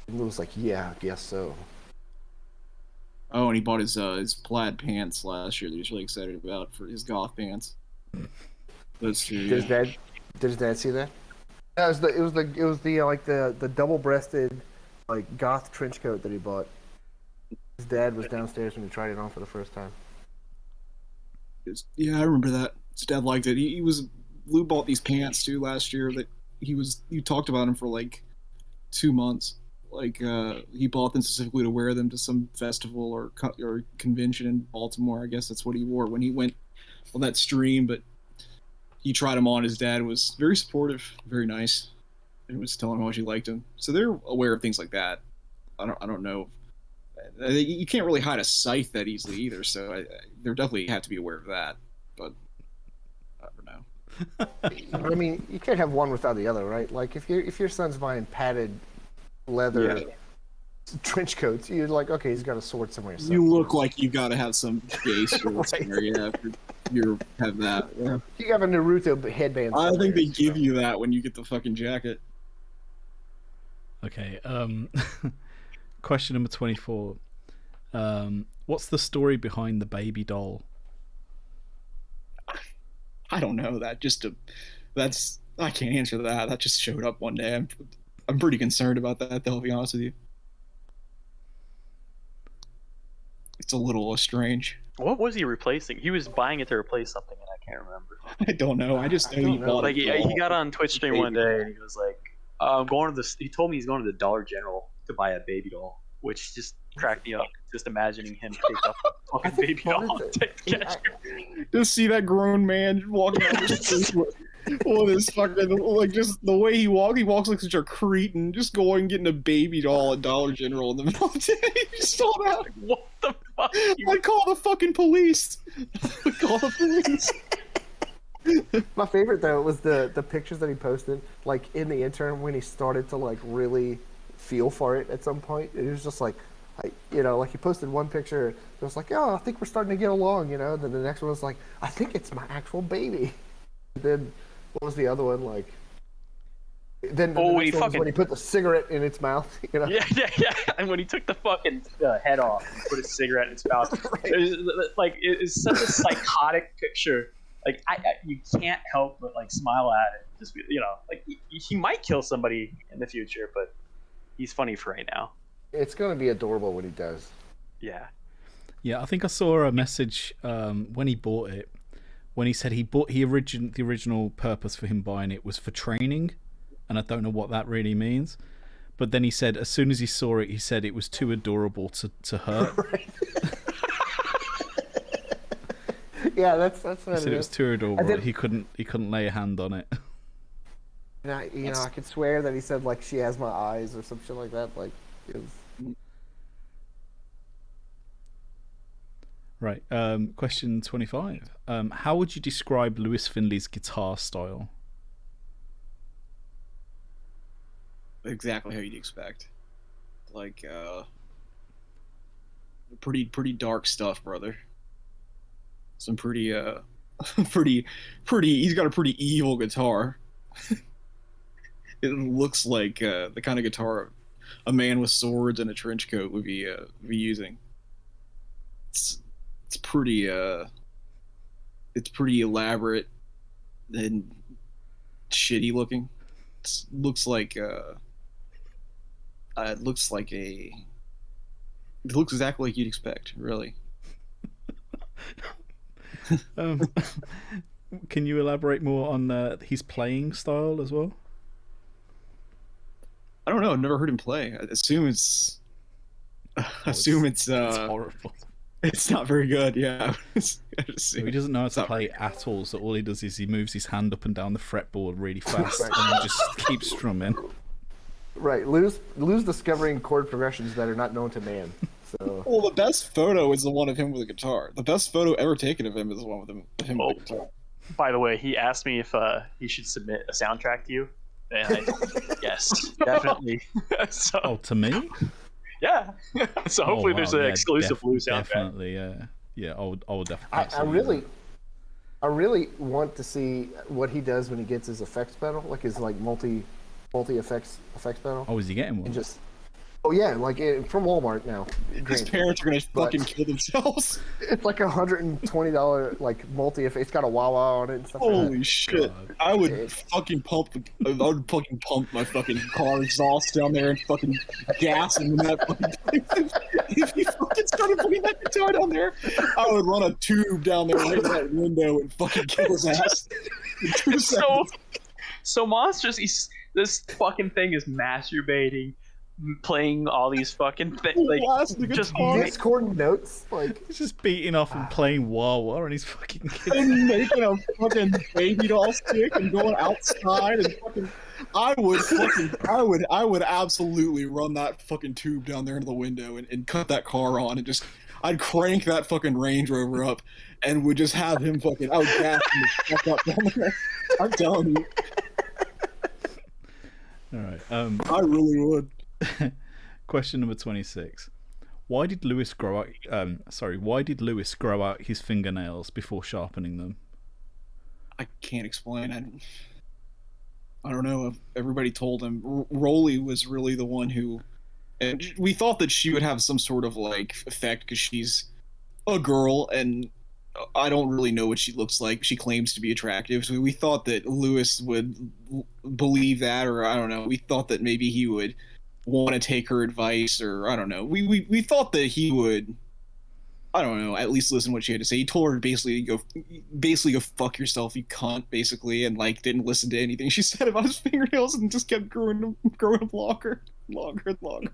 and Lou was like, "Yeah, I guess so." Oh, and he bought his plaid pants last year that he's really excited about for his goth pants. That's true. Did his dad see that? Yeah, it was the double-breasted like goth trench coat that he bought. His dad was downstairs when he tried it on for the first time. Yeah, I remember that. His dad liked it. Lou bought these pants too last year that you talked about him for like 2 months. Like he bought them specifically to wear them to some festival or convention in Baltimore. I guess that's what he wore when he went on that stream. But he tried them on. His dad was very supportive, very nice, and was telling him how much he liked them. So they're aware of things like that. I don't know. You can't really hide a scythe that easily either. So they definitely have to be aware of that. But I don't know. I mean, you can't have one without the other, right? Like if your son's buying padded leather trench coats, you're like, okay, he's got a sword somewhere. So. You look like you got to have some gay sword Right. somewhere. Yeah, if you have that. Yeah. You have a Naruto headband. I somewhere, think they so. give you that when you get the fucking jacket. Okay. Question number 24. What's the story behind the baby doll? I don't know. I can't answer that. That just showed up one day. I'm pretty concerned about that, to be honest with you. a little strange. What was he replacing? He was buying it to replace something, and I can't remember. I don't know. I just know he bought Like it. he got on Twitch stream one day, and he was like, "I'm going to the." He told me he's going to the Dollar General to buy a baby doll, which just cracked me up. Just imagining him pick up a fucking baby doll and take the cash. Just see that grown man walking down the street with his fucking, like, just the way he walks like such a cretin, just going and getting a baby doll at Dollar General in the middle of the day. You saw that? What the fuck? I'd call the fucking police. I'd call the police. My favorite though was the pictures that he posted, like in the interim when he started to like really feel for it at some point. It was just like you know, like he posted one picture, it was like, oh, I think we're starting to get along, you know. Then the next one was like, I think it's my actual baby. And then what was the other one like? Then the next one was when he put the cigarette in its mouth, you know. Yeah. And when he took the fucking head off and put a cigarette in its mouth, Right. it's such a psychotic picture. Like you can't help but like smile at it. Just, you know, like he might kill somebody in the future, but he's funny for right now. It's gonna be adorable when he does. Yeah. Yeah, I think I saw a message when he bought it, when he said the original purpose for him buying it was for training, and I don't know what that really means. But then he said as soon as he saw it, he said it was too adorable to hurt. Right. Yeah, that's what He said it was too adorable. then, he couldn't lay a hand on it. And I could swear that he said like she has my eyes or some shit like that. Like it was. Right. Question 25. How would you describe Lewis Finley's guitar style? Exactly how you'd expect. Like, pretty dark stuff, brother. Some pretty, he's got a pretty evil guitar. It looks like the kind of guitar a man with swords and a trench coat would be using. It's pretty elaborate and shitty looking. It looks exactly like you'd expect, really. Can you elaborate more on his playing style as well? I don't know. I've never heard him play. I assume it's horrible. It's not very good. Yeah. He doesn't know how to play at all. So all he does is he moves his hand up and down the fretboard really fast and then just keeps strumming. Right. Lou's discovering chord progressions that are not known to man. So. Well, the best photo is the one of him with a guitar. The best photo ever taken of him is the one with him with a guitar. By the way, he asked me if he should submit a soundtrack to you, and I told him yes, definitely. So, to me? Yeah. So hopefully there's an exclusive Lou soundtrack. Definitely, yeah. I will definitely. I really want to see what he does when he gets his effects pedal, like his like multi effects pedal. Oh, is he getting one? And just like from Walmart now. His parents are gonna fucking kill themselves. It's like $120 like multi effect. It's got a wah-wah on it and stuff. Holy like shit! God. I would fucking pump my fucking car exhaust down there and fucking gas him in that fucking place. If he fucking started putting that guitar down there, I would run a tube down there right in that window and fucking kill his ass. So monstrous. This fucking thing is masturbating, playing all these fucking things, like just discordant notes. Like he's just beating off and playing wah-wah and he's fucking and making a fucking baby doll stick and going outside and fucking. I would absolutely run that fucking tube down there into the window and cut that car on and just. I'd crank that fucking Range Rover up and would just have him fucking gas him the fuck up down there. I'm telling you. All right. I really would. Question number 26. Why did Lewis grow out his fingernails before sharpening them? I can't explain. I don't know. Everybody told him. Rolly was really the one who. And we thought that she would have some sort of like effect because she's a girl and I don't really know what she looks like. She claims to be attractive, so we thought that Lewis would believe that, or I don't know. We thought that maybe he would want to take her advice, or I don't know. We thought that he would I don't know, at least listen to what she had to say. He told her basically go fuck yourself, you cunt, basically, and like didn't listen to anything she said about his fingernails and just kept growing up longer and longer.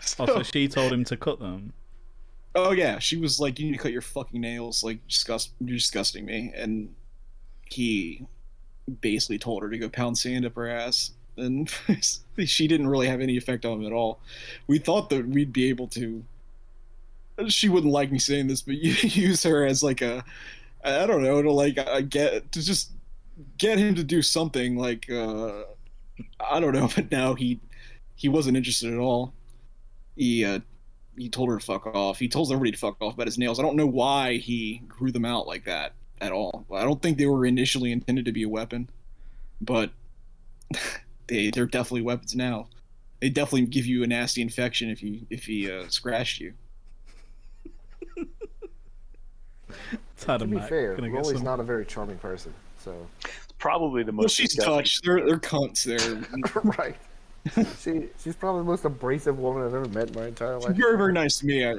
So she told him to cut them. Oh yeah, she was like, "You need to cut your fucking nails. Like, you're disgusting me." And he basically told her to go pound sand up her ass, and she didn't really have any effect on him at all. We thought that we'd be able to. She wouldn't like me saying this, but you use her as like I don't know, to just get him to do something. Like I don't know, but now he wasn't interested at all. He told her to fuck off. He told everybody to fuck off about his nails. I don't know why he grew them out like that at all. I don't think they were initially intended to be a weapon, but they're definitely weapons now. They definitely give you a nasty infection if he scratched you. To be fair, Rolly's not a very charming person, so It's probably the most. Well, she's Dutch. They're cunts. They're right. She's probably the most abrasive woman I've ever met in my entire life. She's very, very nice to me. I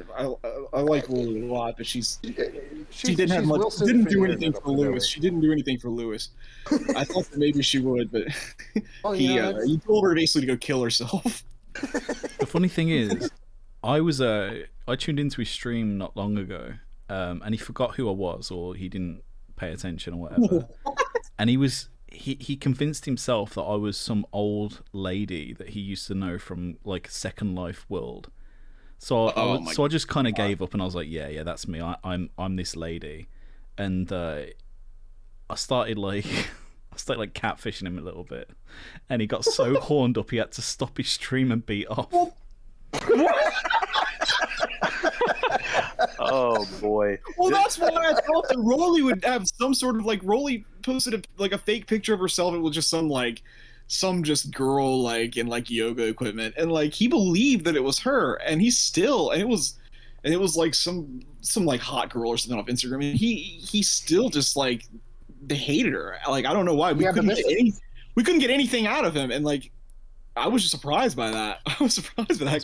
like Lily a lot, but she didn't have much. Didn't do anything for Lewis. She didn't do anything for Lewis. I thought that maybe she would, but he told her basically to go kill herself. The funny thing is, I tuned into his stream not long ago, and he forgot who I was, or he didn't pay attention or whatever. And he convinced himself that I was some old lady that he used to know from like Second Life World. So I just kind of gave up, and I was like, yeah, that's me. I'm this lady, and I started like catfishing him a little bit, and he got so horned up he had to stop his stream and beat off. Oh boy. Well, that's why I thought that Rolly would have some sort of like Rolly posted a fake picture of herself. It was just some girl like in like yoga equipment, and like he believed that it was her, and it was like some like hot girl or something off Instagram, and he still just like they hated her. Like I don't know why we couldn't get anything out of him, and like. I was just surprised by that. Because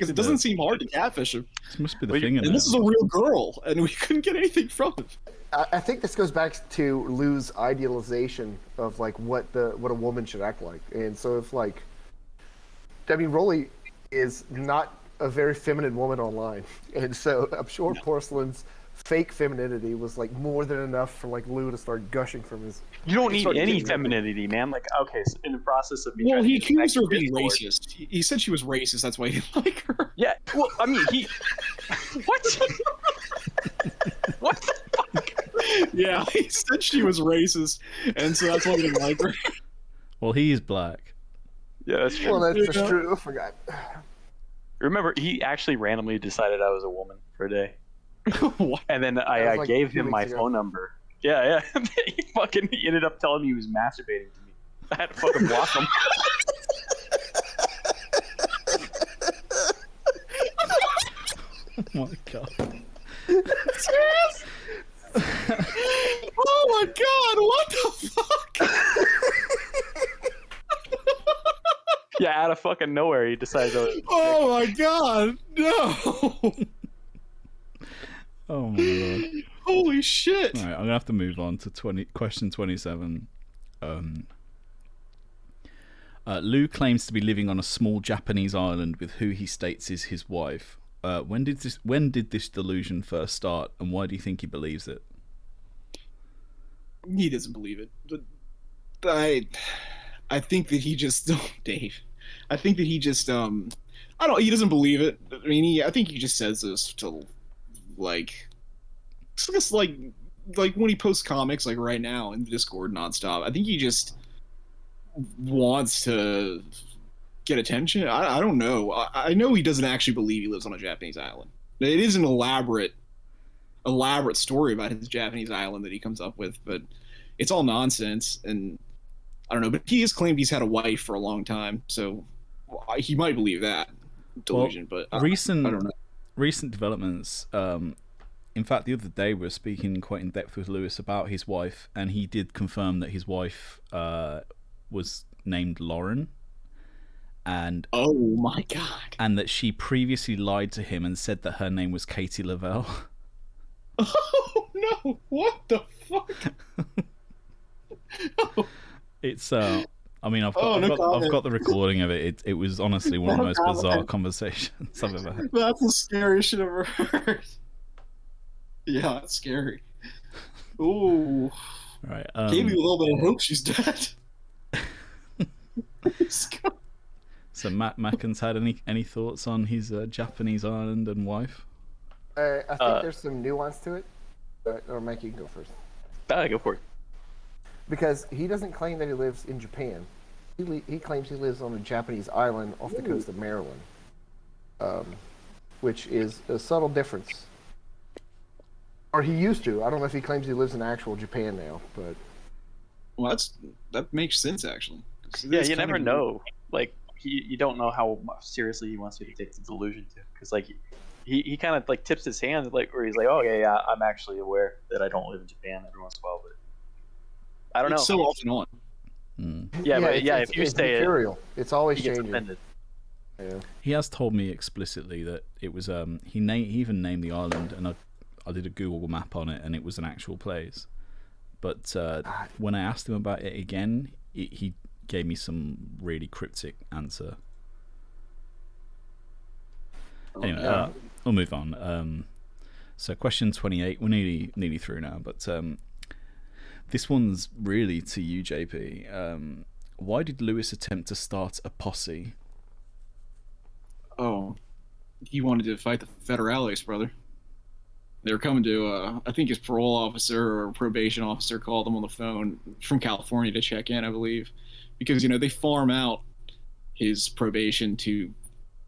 it doesn't seem hard to catfish him. This must be the thing. And this is a real girl, and we couldn't get anything from him. I think this goes back to Lou's idealization of like what a woman should act like, and so if like, I mean, Rolly is not a very feminine woman online, and so I'm sure Porcelain's fake femininity was like more than enough for like Lou to start gushing from his. You don't need any femininity, man. Like, okay, so in the process of me. Well, he accused her of being racist. He said she was racist. That's why he didn't like her. Yeah. Well, I mean, what? What the fuck? Yeah, he said she was racist, and so that's why he didn't like her. Well, he is black. Yeah, that's true. Well, that's true. I forgot. Remember, he actually randomly decided I was a woman for a day. What? And then I gave him my phone number. Yeah. He ended up telling me he was masturbating to me. I had to fucking block him. Oh my god. Serious? Oh my god, what the fuck? Yeah, out of fucking nowhere, he decided to. Oh my god, no. Oh my god. Holy shit. All right, I'm going to have to move on to question 27. Lou claims to be living on a small Japanese island with who he states is his wife. When did this delusion first start, and why do you think he believes it? He doesn't believe it. But I think that he just Dave. I think that he just he doesn't believe it. I mean, I think he just says this to like just like when he posts comics like right now in Discord nonstop. I think he just wants to get attention. I don't know. I know he doesn't actually believe he lives on a Japanese island. It is an elaborate story about his Japanese island that he comes up with, but it's all nonsense. And I don't know. But he has claimed he's had a wife for a long time, so he might believe that delusion. Well, but I don't know. Recent developments. In fact, the other day we were speaking quite in depth with Lewis about his wife, and he did confirm that his wife was named Lauren. And oh my god! And that she previously lied to him and said that her name was Katie Lavelle. Oh no! What the fuck? Oh, It's I mean, I've Oh, no comment. got the recording of it. It was honestly one of the most bizarre conversations I've ever had. that's the scariest shit I've ever heard. Yeah, that's scary. Ooh. Right. Gave me a little bit of hope she's dead. So Macken's had any thoughts on his Japanese island and wife? I think there's some nuance to it. Or Mike, you can go first. Go for it. Because he doesn't claim that he lives in Japan. He claims he lives on a Japanese island off the coast of Maryland, which is a subtle difference. Or he used to. I don't know if he claims he lives in actual Japan now, but... Well, that makes sense, actually. Yeah, you never know. Like, you don't know how seriously he wants you to take the delusion to. Because, like, he kind of, like, tips his hand, like, where he's like, oh, yeah, I'm actually aware that I don't live in Japan every once in a while, but... I don't know. It's so off and on. Yeah, but if you stay material. It's always he gets changing. offended. Yeah. He has told me explicitly that it was he even named the island, and I did a Google map on it, and it was an actual place. But when I asked him about it again, he gave me some really cryptic answer. Anyway, we'll move on. So question 28, we're nearly through now, but this one's really to you, JP. Why did Lewis attempt to start a posse? Oh, he wanted to fight the Federales, brother. They were coming to, I think his parole officer or probation officer called him on the phone from California to check in, I believe. Because, they farm out his probation to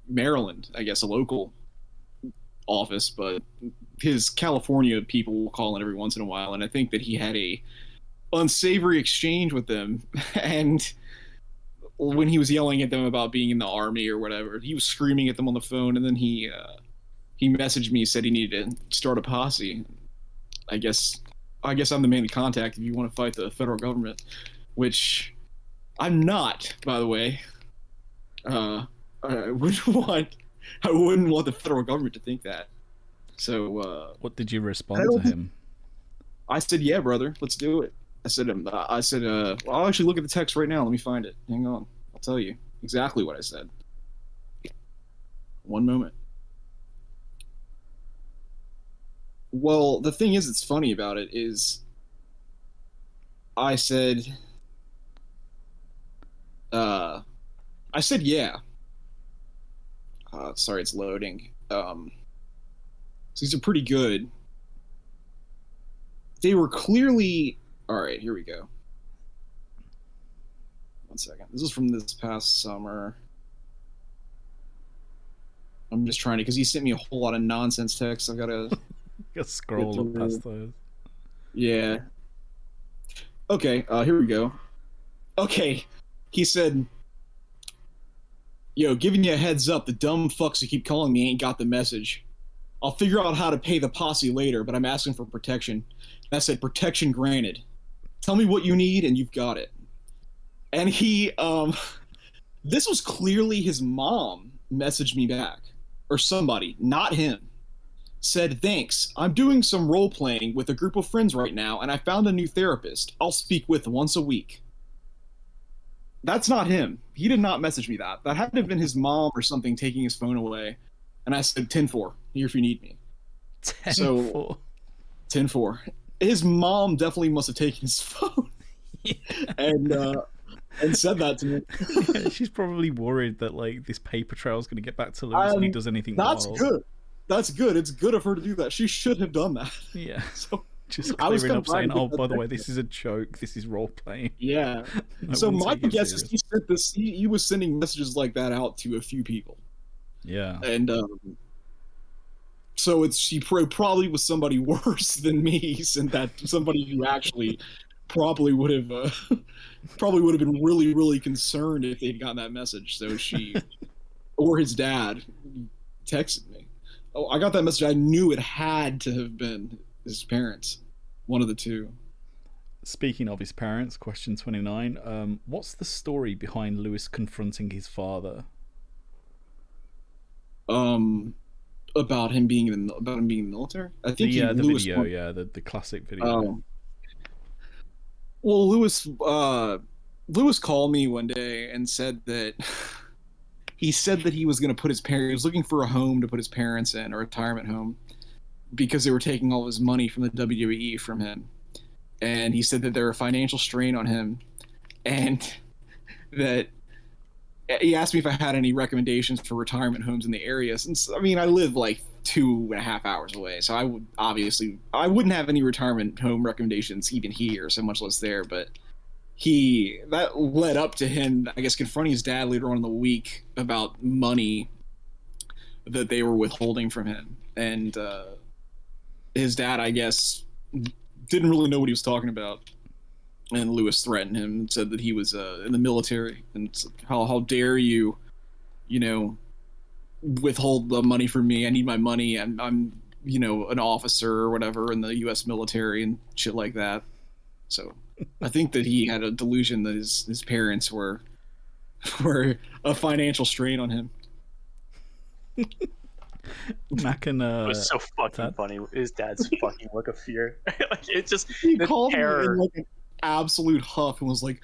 Maryland, I guess, a local office, but his California people will call in every once in a while, and I think that he had a unsavory exchange with them, and when he was yelling at them about being in the army or whatever, he was screaming at them on the phone, and then he messaged me, said he needed to start a posse. I guess I'm the man to contact if you want to fight the federal government, which I'm not, by the way. I wouldn't want the federal government to think that. So what did you respond to him? I said, yeah, brother, let's do it. I said, well, I'll actually look at the text right now. Let me find it. Hang on. I'll tell you exactly what I said. One moment. Well, the thing is, it's funny about it is I said, yeah. Sorry, it's loading. So these are pretty good. They were clearly... All right, here we go. One second. This is from this past summer. I'm just trying to... Because he sent me a whole lot of nonsense texts. I've got to... scroll up past those. Yeah. Okay, here we go. Okay, he said... Yo, giving you a heads up, the dumb fucks who keep calling me ain't got the message. I'll figure out how to pay the posse later, but I'm asking for protection. And I said, protection granted. Tell me what you need, and you've got it. And he, this was clearly his mom messaged me back. Or somebody, not him. Said, thanks, I'm doing some role-playing with a group of friends right now, and I found a new therapist I'll speak with once a week. That's not him. He did not message me that. That had to have been his mom or something taking his phone away. And I said, 10-4, here if you need me. 10-4. So, 10-4. His mom definitely must have taken his phone and said that to me. Yeah, she's probably worried that like this paper trail is going to get back to Lewis if he does anything That's wild. good. That's good. It's good of her to do that. She should have done that. Yeah. So just clearing up saying, oh, by the way, this is a joke. This is role playing. Yeah. So my guess is he sent this. He was sending messages like that out to a few people. Yeah. And so he probably was somebody worse than me. He sent that to somebody who actually probably would have been really, really concerned if they'd gotten that message. So she or his dad texted me. Oh, I got that message. I knew it had to have been his parents, one of the two. Speaking of his parents, question 29. What's the story behind Lewis confronting his father? About him being in the military. I think the Lewis video, the classic video. Well, Lewis called me one day and said that he was going to put he was looking for a home to put his parents in, a retirement home, because they were taking all his money from the WWE from him. And he said that there were a financial strain on him, and that he asked me if I had any recommendations for retirement homes in the area. Since, I mean, I live like 2.5 hours away, so I wouldn't have any retirement home recommendations even here, so much less there. But that led up to him, I guess, confronting his dad later on in the week about money that they were withholding from him. And his dad, I guess, didn't really know what he was talking about. And Lewis threatened him and said that he was in the military, and how dare you, withhold the money from me? I need my money. I'm an officer or whatever in the U.S. military and shit like that. So I think that he had a delusion that his parents were a financial strain on him. Mac and it was so fucking funny. His dad's fucking look of fear. Like, it's just he the called terror. me in like an absolute huff and was like,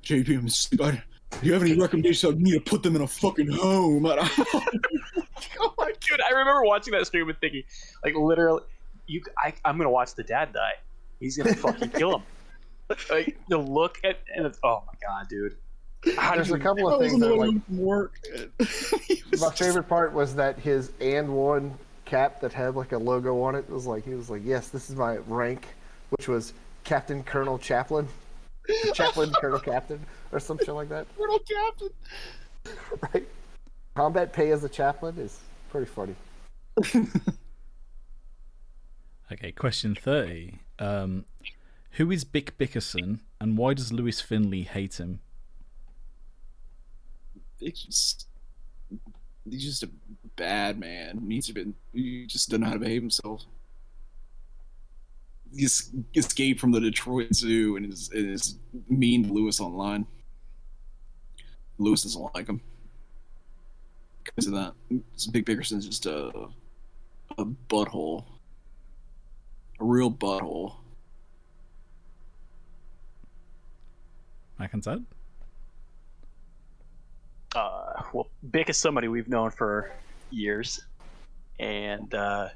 "JP, do you have any recommendations on me to put them in a fucking home?" Oh my dude, I remember watching that stream and thinking, like, literally, I'm gonna watch the dad die. He's gonna fucking kill him. Like, the look at, and it's, oh my god, dude. There's a couple of things that like my favorite part was that his &1 cap that had like a logo on it was like, he was like, "Yes, this is my rank," which was Captain Colonel Chaplain, Chaplain Colonel Captain, or some shit like that. Colonel Captain, right? Combat pay as a chaplain is pretty funny. Okay, question 30. Who is Bick Bickerson, and why does Lewis Finley hate him? He's just a bad man. He just doesn't know how to behave himself. He escaped from the Detroit Zoo and is mean to Lewis online. Lewis doesn't like him because of that. Bick Bickerson's just a butthole, a real butthole. Mac and Ted? Well, Bick is somebody we've known for years, and I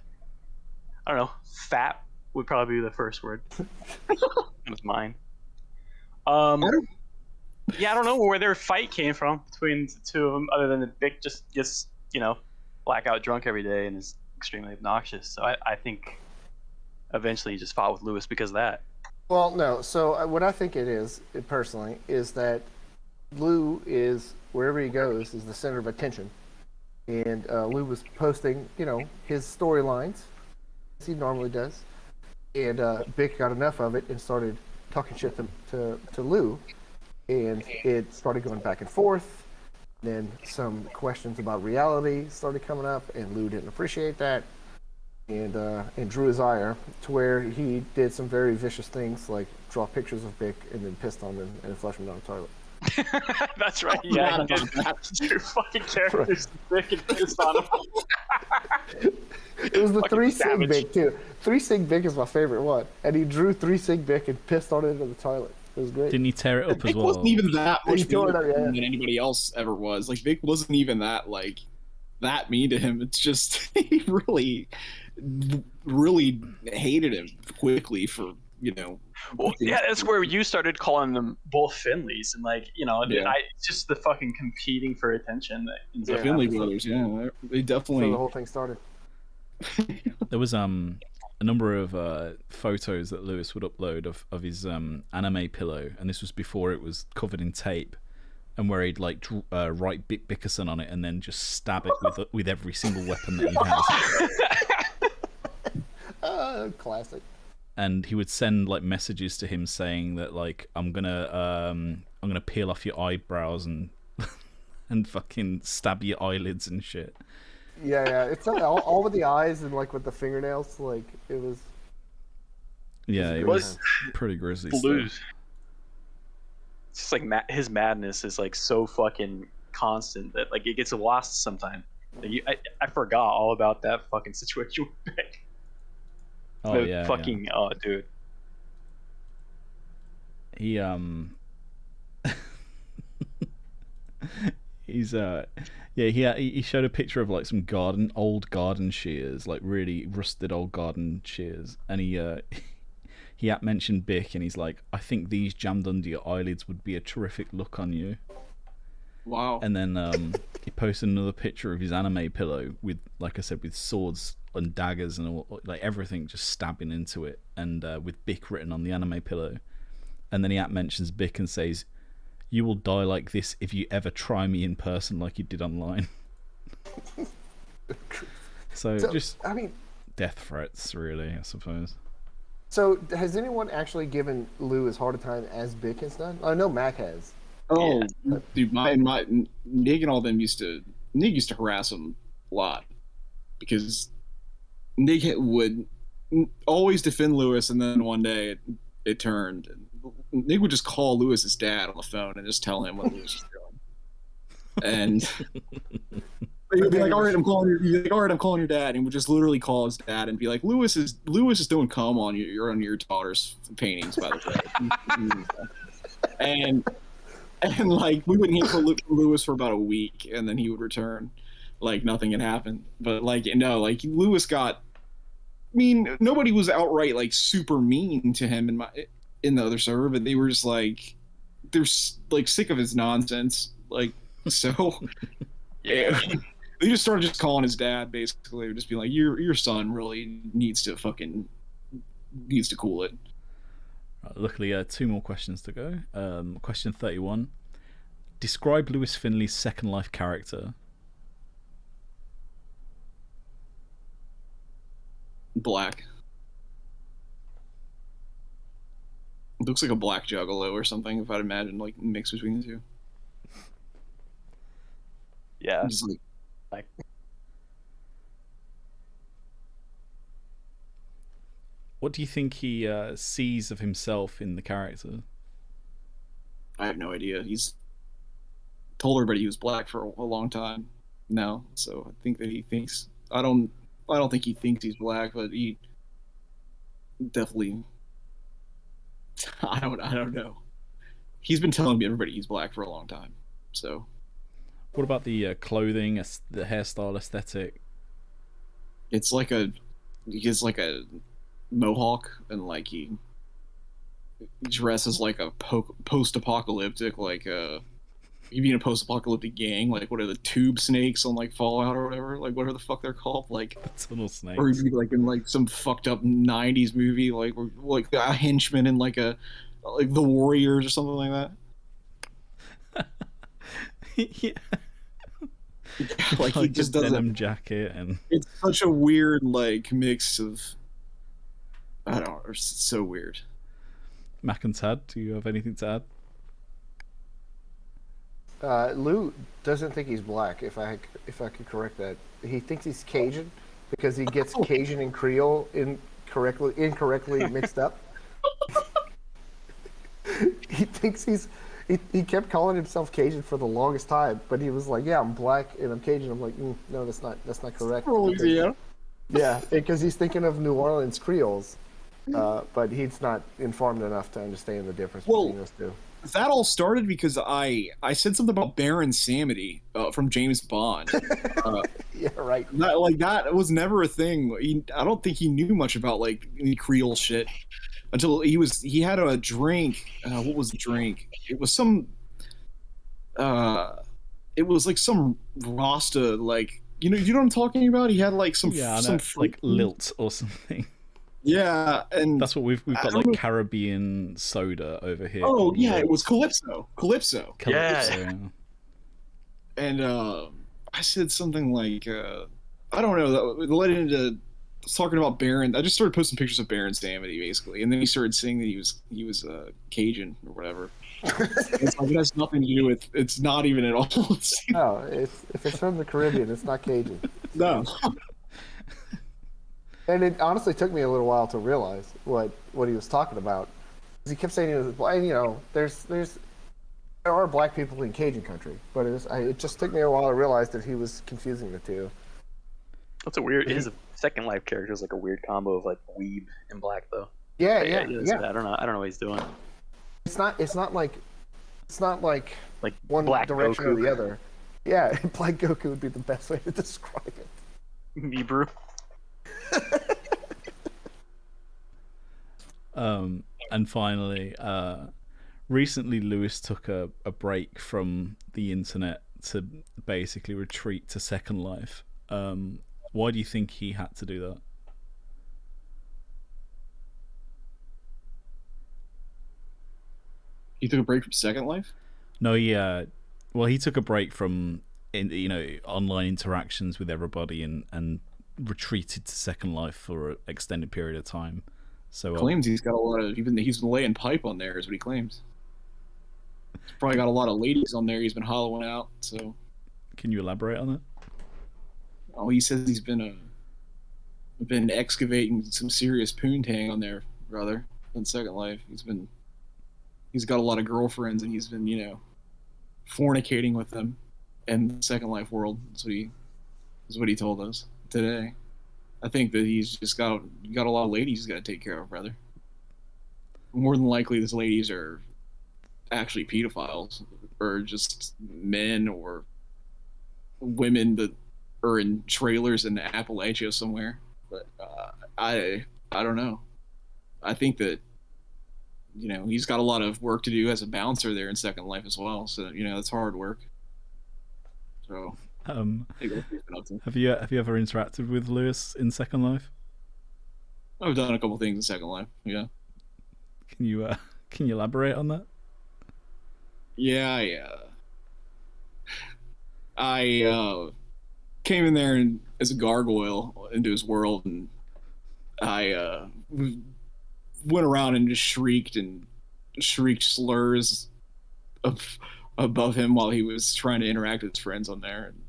don't know, fat would probably be the first word. That was mine. Yeah, I don't know where their fight came from between the two of them, other than that Bick just gets, blackout drunk every day and is extremely obnoxious. So I think eventually he just fought with Lewis because of that. Well, no. So what I think personally, is that Lou is, wherever he goes, is the center of attention. And Lou was posting, his storylines, as he normally does. And Bick got enough of it and started talking shit to Lou. And it started going back and forth. Then some questions about reality started coming up, and Lou didn't appreciate that. And drew his ire to where he did some very vicious things, like draw pictures of Bick and then pissed on him and flushed him down the toilet. That's right. Yeah, he did. Two fucking characters, Bick and pissed on him. It was the Three Sig Bick too. Three Sig Bick is my favorite one, and he drew Three Sig Bick and pissed on it into the toilet. It was great. Didn't he tear it up as Vic well? wasn't even that much tore it up, yeah. than anybody else ever was. Like, Vic wasn't even that mean to him. It's just he really hated him quickly for Well, yeah, that's where you started calling them both Finleys, and Yeah. it's just the fucking competing for attention. The Finley brothers. Yeah, they definitely. So the whole thing started. There was a number of photos that Lewis would upload of his anime pillow, and this was before it was covered in tape, and where he'd write Bick Bickerson on it and then just stab it with every single weapon that he has. Classic. And he would send messages to him saying that I'm gonna peel off your eyebrows and and fucking stab your eyelids and shit. Yeah. It's all with the eyes and with the fingernails. It was. Yeah, it was pretty grisly Blues. stuff. It's just his madness is so fucking constant that it gets lost sometimes. I forgot all about that fucking situation with Beck. Oh yeah, fucking yeah. oh dude. He he's he showed a picture of like some old garden shears, like really rusted old garden shears, and he mentioned Bick, and he's like, I think these jammed under your eyelids would be a terrific look on you. Wow. And then he posted another picture of his anime pillow with, like I said, with swords and daggers and all, like everything just stabbing into it, and with Bick written on the anime pillow. And then he mentions Bick and says, "You will die like this if you ever try me in person like you did online." so just, I mean, death threats, really, I suppose. So has anyone actually given Lou as hard a time as Bick has done? I know Mac has. Oh, yeah. Dude, my Nick and all them used to harass him a lot because Nick would always defend Lewis, and then one day it turned. Nick would just call Lewis's dad on the phone and just tell him what Lewis was doing. And he'd be like, "All right, I'm calling your dad." And he would just literally call his dad and be like, "Lewis is doing cum on your daughter's paintings, by the way." and like we wouldn't hear from Lewis for about a week, and then he would return like nothing had happened. But like like Lewis got. I mean, nobody was outright like super mean to him in the other server, but they were just like they're like sick of his nonsense. Like so, yeah. They just started just calling his dad, basically, just being like, "Your son really needs to cool it." Luckily, 2 more questions to go. Question 31. Describe Lewis Finley's Second Life character. Black. Looks like a black juggalo or something, if I'd imagine, like, mix between the two. Yeah. Just like... What do you think he sees of himself in the character? I have no idea. He's told everybody he was black for a long time now, so I think that he thinks. I don't think he thinks he's black, but he definitely. I don't know. He's been telling everybody he's black for a long time. So. What about the clothing, the hairstyle aesthetic? It's like he has like a mohawk, and like he dresses like a post-apocalyptic, like you mean a post-apocalyptic gang, like what are the tube snakes on like Fallout or whatever, like whatever the fuck they're called, like tunnel snakes, or he'd be like in like some fucked up 90s movie, like a henchman in like the Warriors or something like that. Yeah. Like he just does denim jacket, and it's such a weird like mix of, I don't know, it's so weird. Mac and Tad, do you have anything to add? Lou doesn't think he's black. If I could correct that, he thinks he's Cajun because he gets Cajun and Creole incorrectly mixed up. He thinks he kept calling himself Cajun for the longest time, but he was like, "Yeah, I'm black and I'm Cajun." I'm like, "No, that's not correct." Louisiana. Yeah, because he's thinking of New Orleans Creoles, but he's not informed enough to understand the difference between those two. That all started because I said something about Baron Samedi from James Bond. Yeah, right. That was never a thing. I don't think he knew much about like any Creole shit until he had a drink. What was the drink? It was some. It was like some Rasta, like you know what I'm talking about. He had like some like lilt or something. Yeah, and that's what we've got, like Caribbean soda over here. Oh yeah, it was Calypso. Yeah. And I said something like I don't know, that led into talking about Baron. I just started posting pictures of Baron Samedi basically, and then he started saying that he was Cajun or whatever. It's like, it has nothing to do with. It's not even at all. No, if it's from the Caribbean, it's not Cajun. No. And it honestly took me a little while to realize what he was talking about. He kept saying he was, there's there are black people in Cajun country, but it just took me a while to realize that he was confusing the two. That's a weird. His Second Life character is like a weird combo of like weeb and black though. Yeah. I don't know. I don't know what he's doing. It's not like one Black direction Goku. or the other. Yeah, Black Goku would be the best way to describe it. Hebrew. And finally, recently Lewis took a break from the internet to basically retreat to Second Life. Why do you think he had to do that? He took a break from Second Life? No, he took a break from online interactions with everybody and retreated to Second Life for an extended period of time. So Claims he's got a lot of he's been laying pipe on there, is what he claims. He's probably got a lot of ladies on there he's been hollowing out. So, can you elaborate on that? oh, he says he's been excavating some serious poontang on there, brother. In Second Life, he's got a lot of girlfriends, and he's been fornicating with them in the Second Life world. That's what he told us today. I think that he's just got a lot of ladies he's got to take care of, brother. More than likely, these ladies are actually pedophiles, or just men or women that are in trailers in Appalachia somewhere. But I don't know. I think that he's got a lot of work to do as a bouncer there in Second Life as well. So that's hard work. So. Have you ever interacted with Lewis in Second Life? I've done a couple things in Second Life. Yeah. Can you elaborate on that? Yeah. I came in there as a gargoyle into his world, and I went around and just shrieked slurs above him while he was trying to interact with his friends on there. And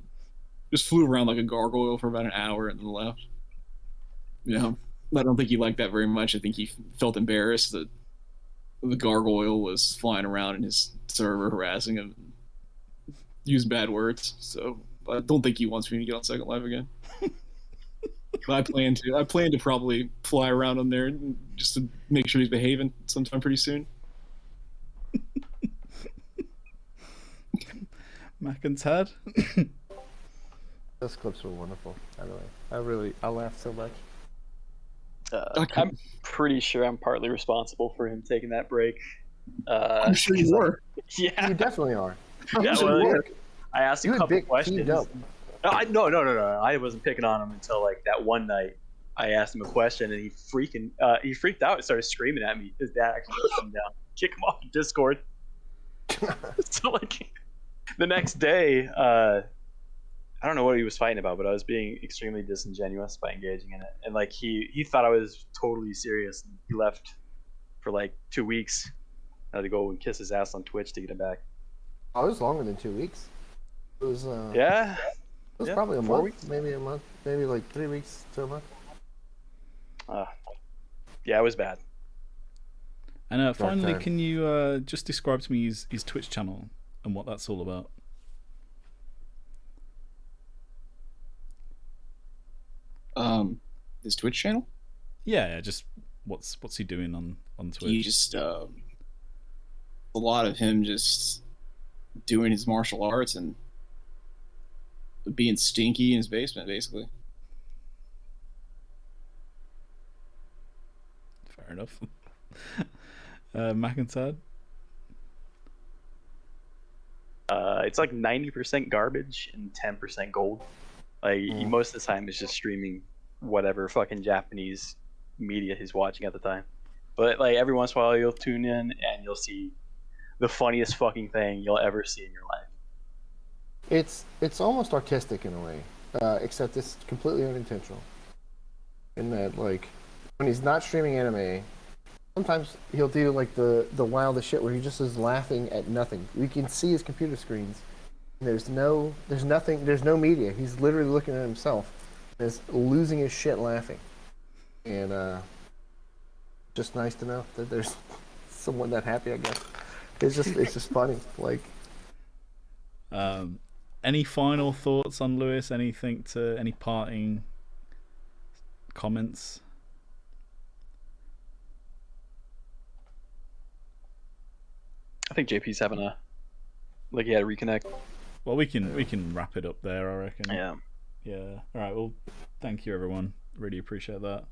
just flew around like a gargoyle for about an hour and then left. I don't think he liked that very much. I think he felt embarrassed that the gargoyle was flying around in his server harassing him, used bad words. So I don't think he wants me to get on Second Life again. But I plan to probably fly around on there just to make sure he's behaving sometime pretty soon. Mac and Tad. Those clips were wonderful. By the way, I laughed so much. I'm pretty sure I'm partly responsible for him taking that break. I'm sure you were. Yeah, You definitely are. I asked a couple questions. No, I wasn't picking on him until like that one night. I asked him a question and he freaked out and started screaming at me. His dad actually put him down, kick him off Discord. So like the next day, I don't know what he was fighting about, but I was being extremely disingenuous by engaging in it. And like he thought I was totally serious. And he left for like 2 weeks. I had to go and kiss his ass on Twitch to get him back. Oh, it was longer than 2 weeks. It was yeah. It was probably a month, weeks? maybe like 3 weeks to a month. Yeah, it was bad. And finally, time. can you just describe to me his Twitch channel and what that's all about? His Twitch channel? Yeah, just what's he doing on Twitch? He just a lot of him just doing his martial arts and being stinky in his basement, basically. Fair enough. Mac and Tad? It's like 90% garbage and 10% gold. Like most of the time, it's just streaming whatever fucking Japanese media he's watching at the time. But like every once in a while, you'll tune in and you'll see the funniest fucking thing you'll ever see in your life. It's almost artistic in a way, except it's completely unintentional. In that, like, when he's not streaming anime, sometimes he'll do like the wildest shit where he just is laughing at nothing. You can see his computer screens. There's no media. He's literally looking at himself. And is losing his shit laughing. And just nice to know that there's someone that happy, I guess. It's just funny. Like, any final thoughts on Lewis? Any parting comments? I think JP's having a he had to reconnect. Well, we can wrap it up there, I reckon. Yeah. Yeah. All right. Well, thank you, everyone. Really appreciate that.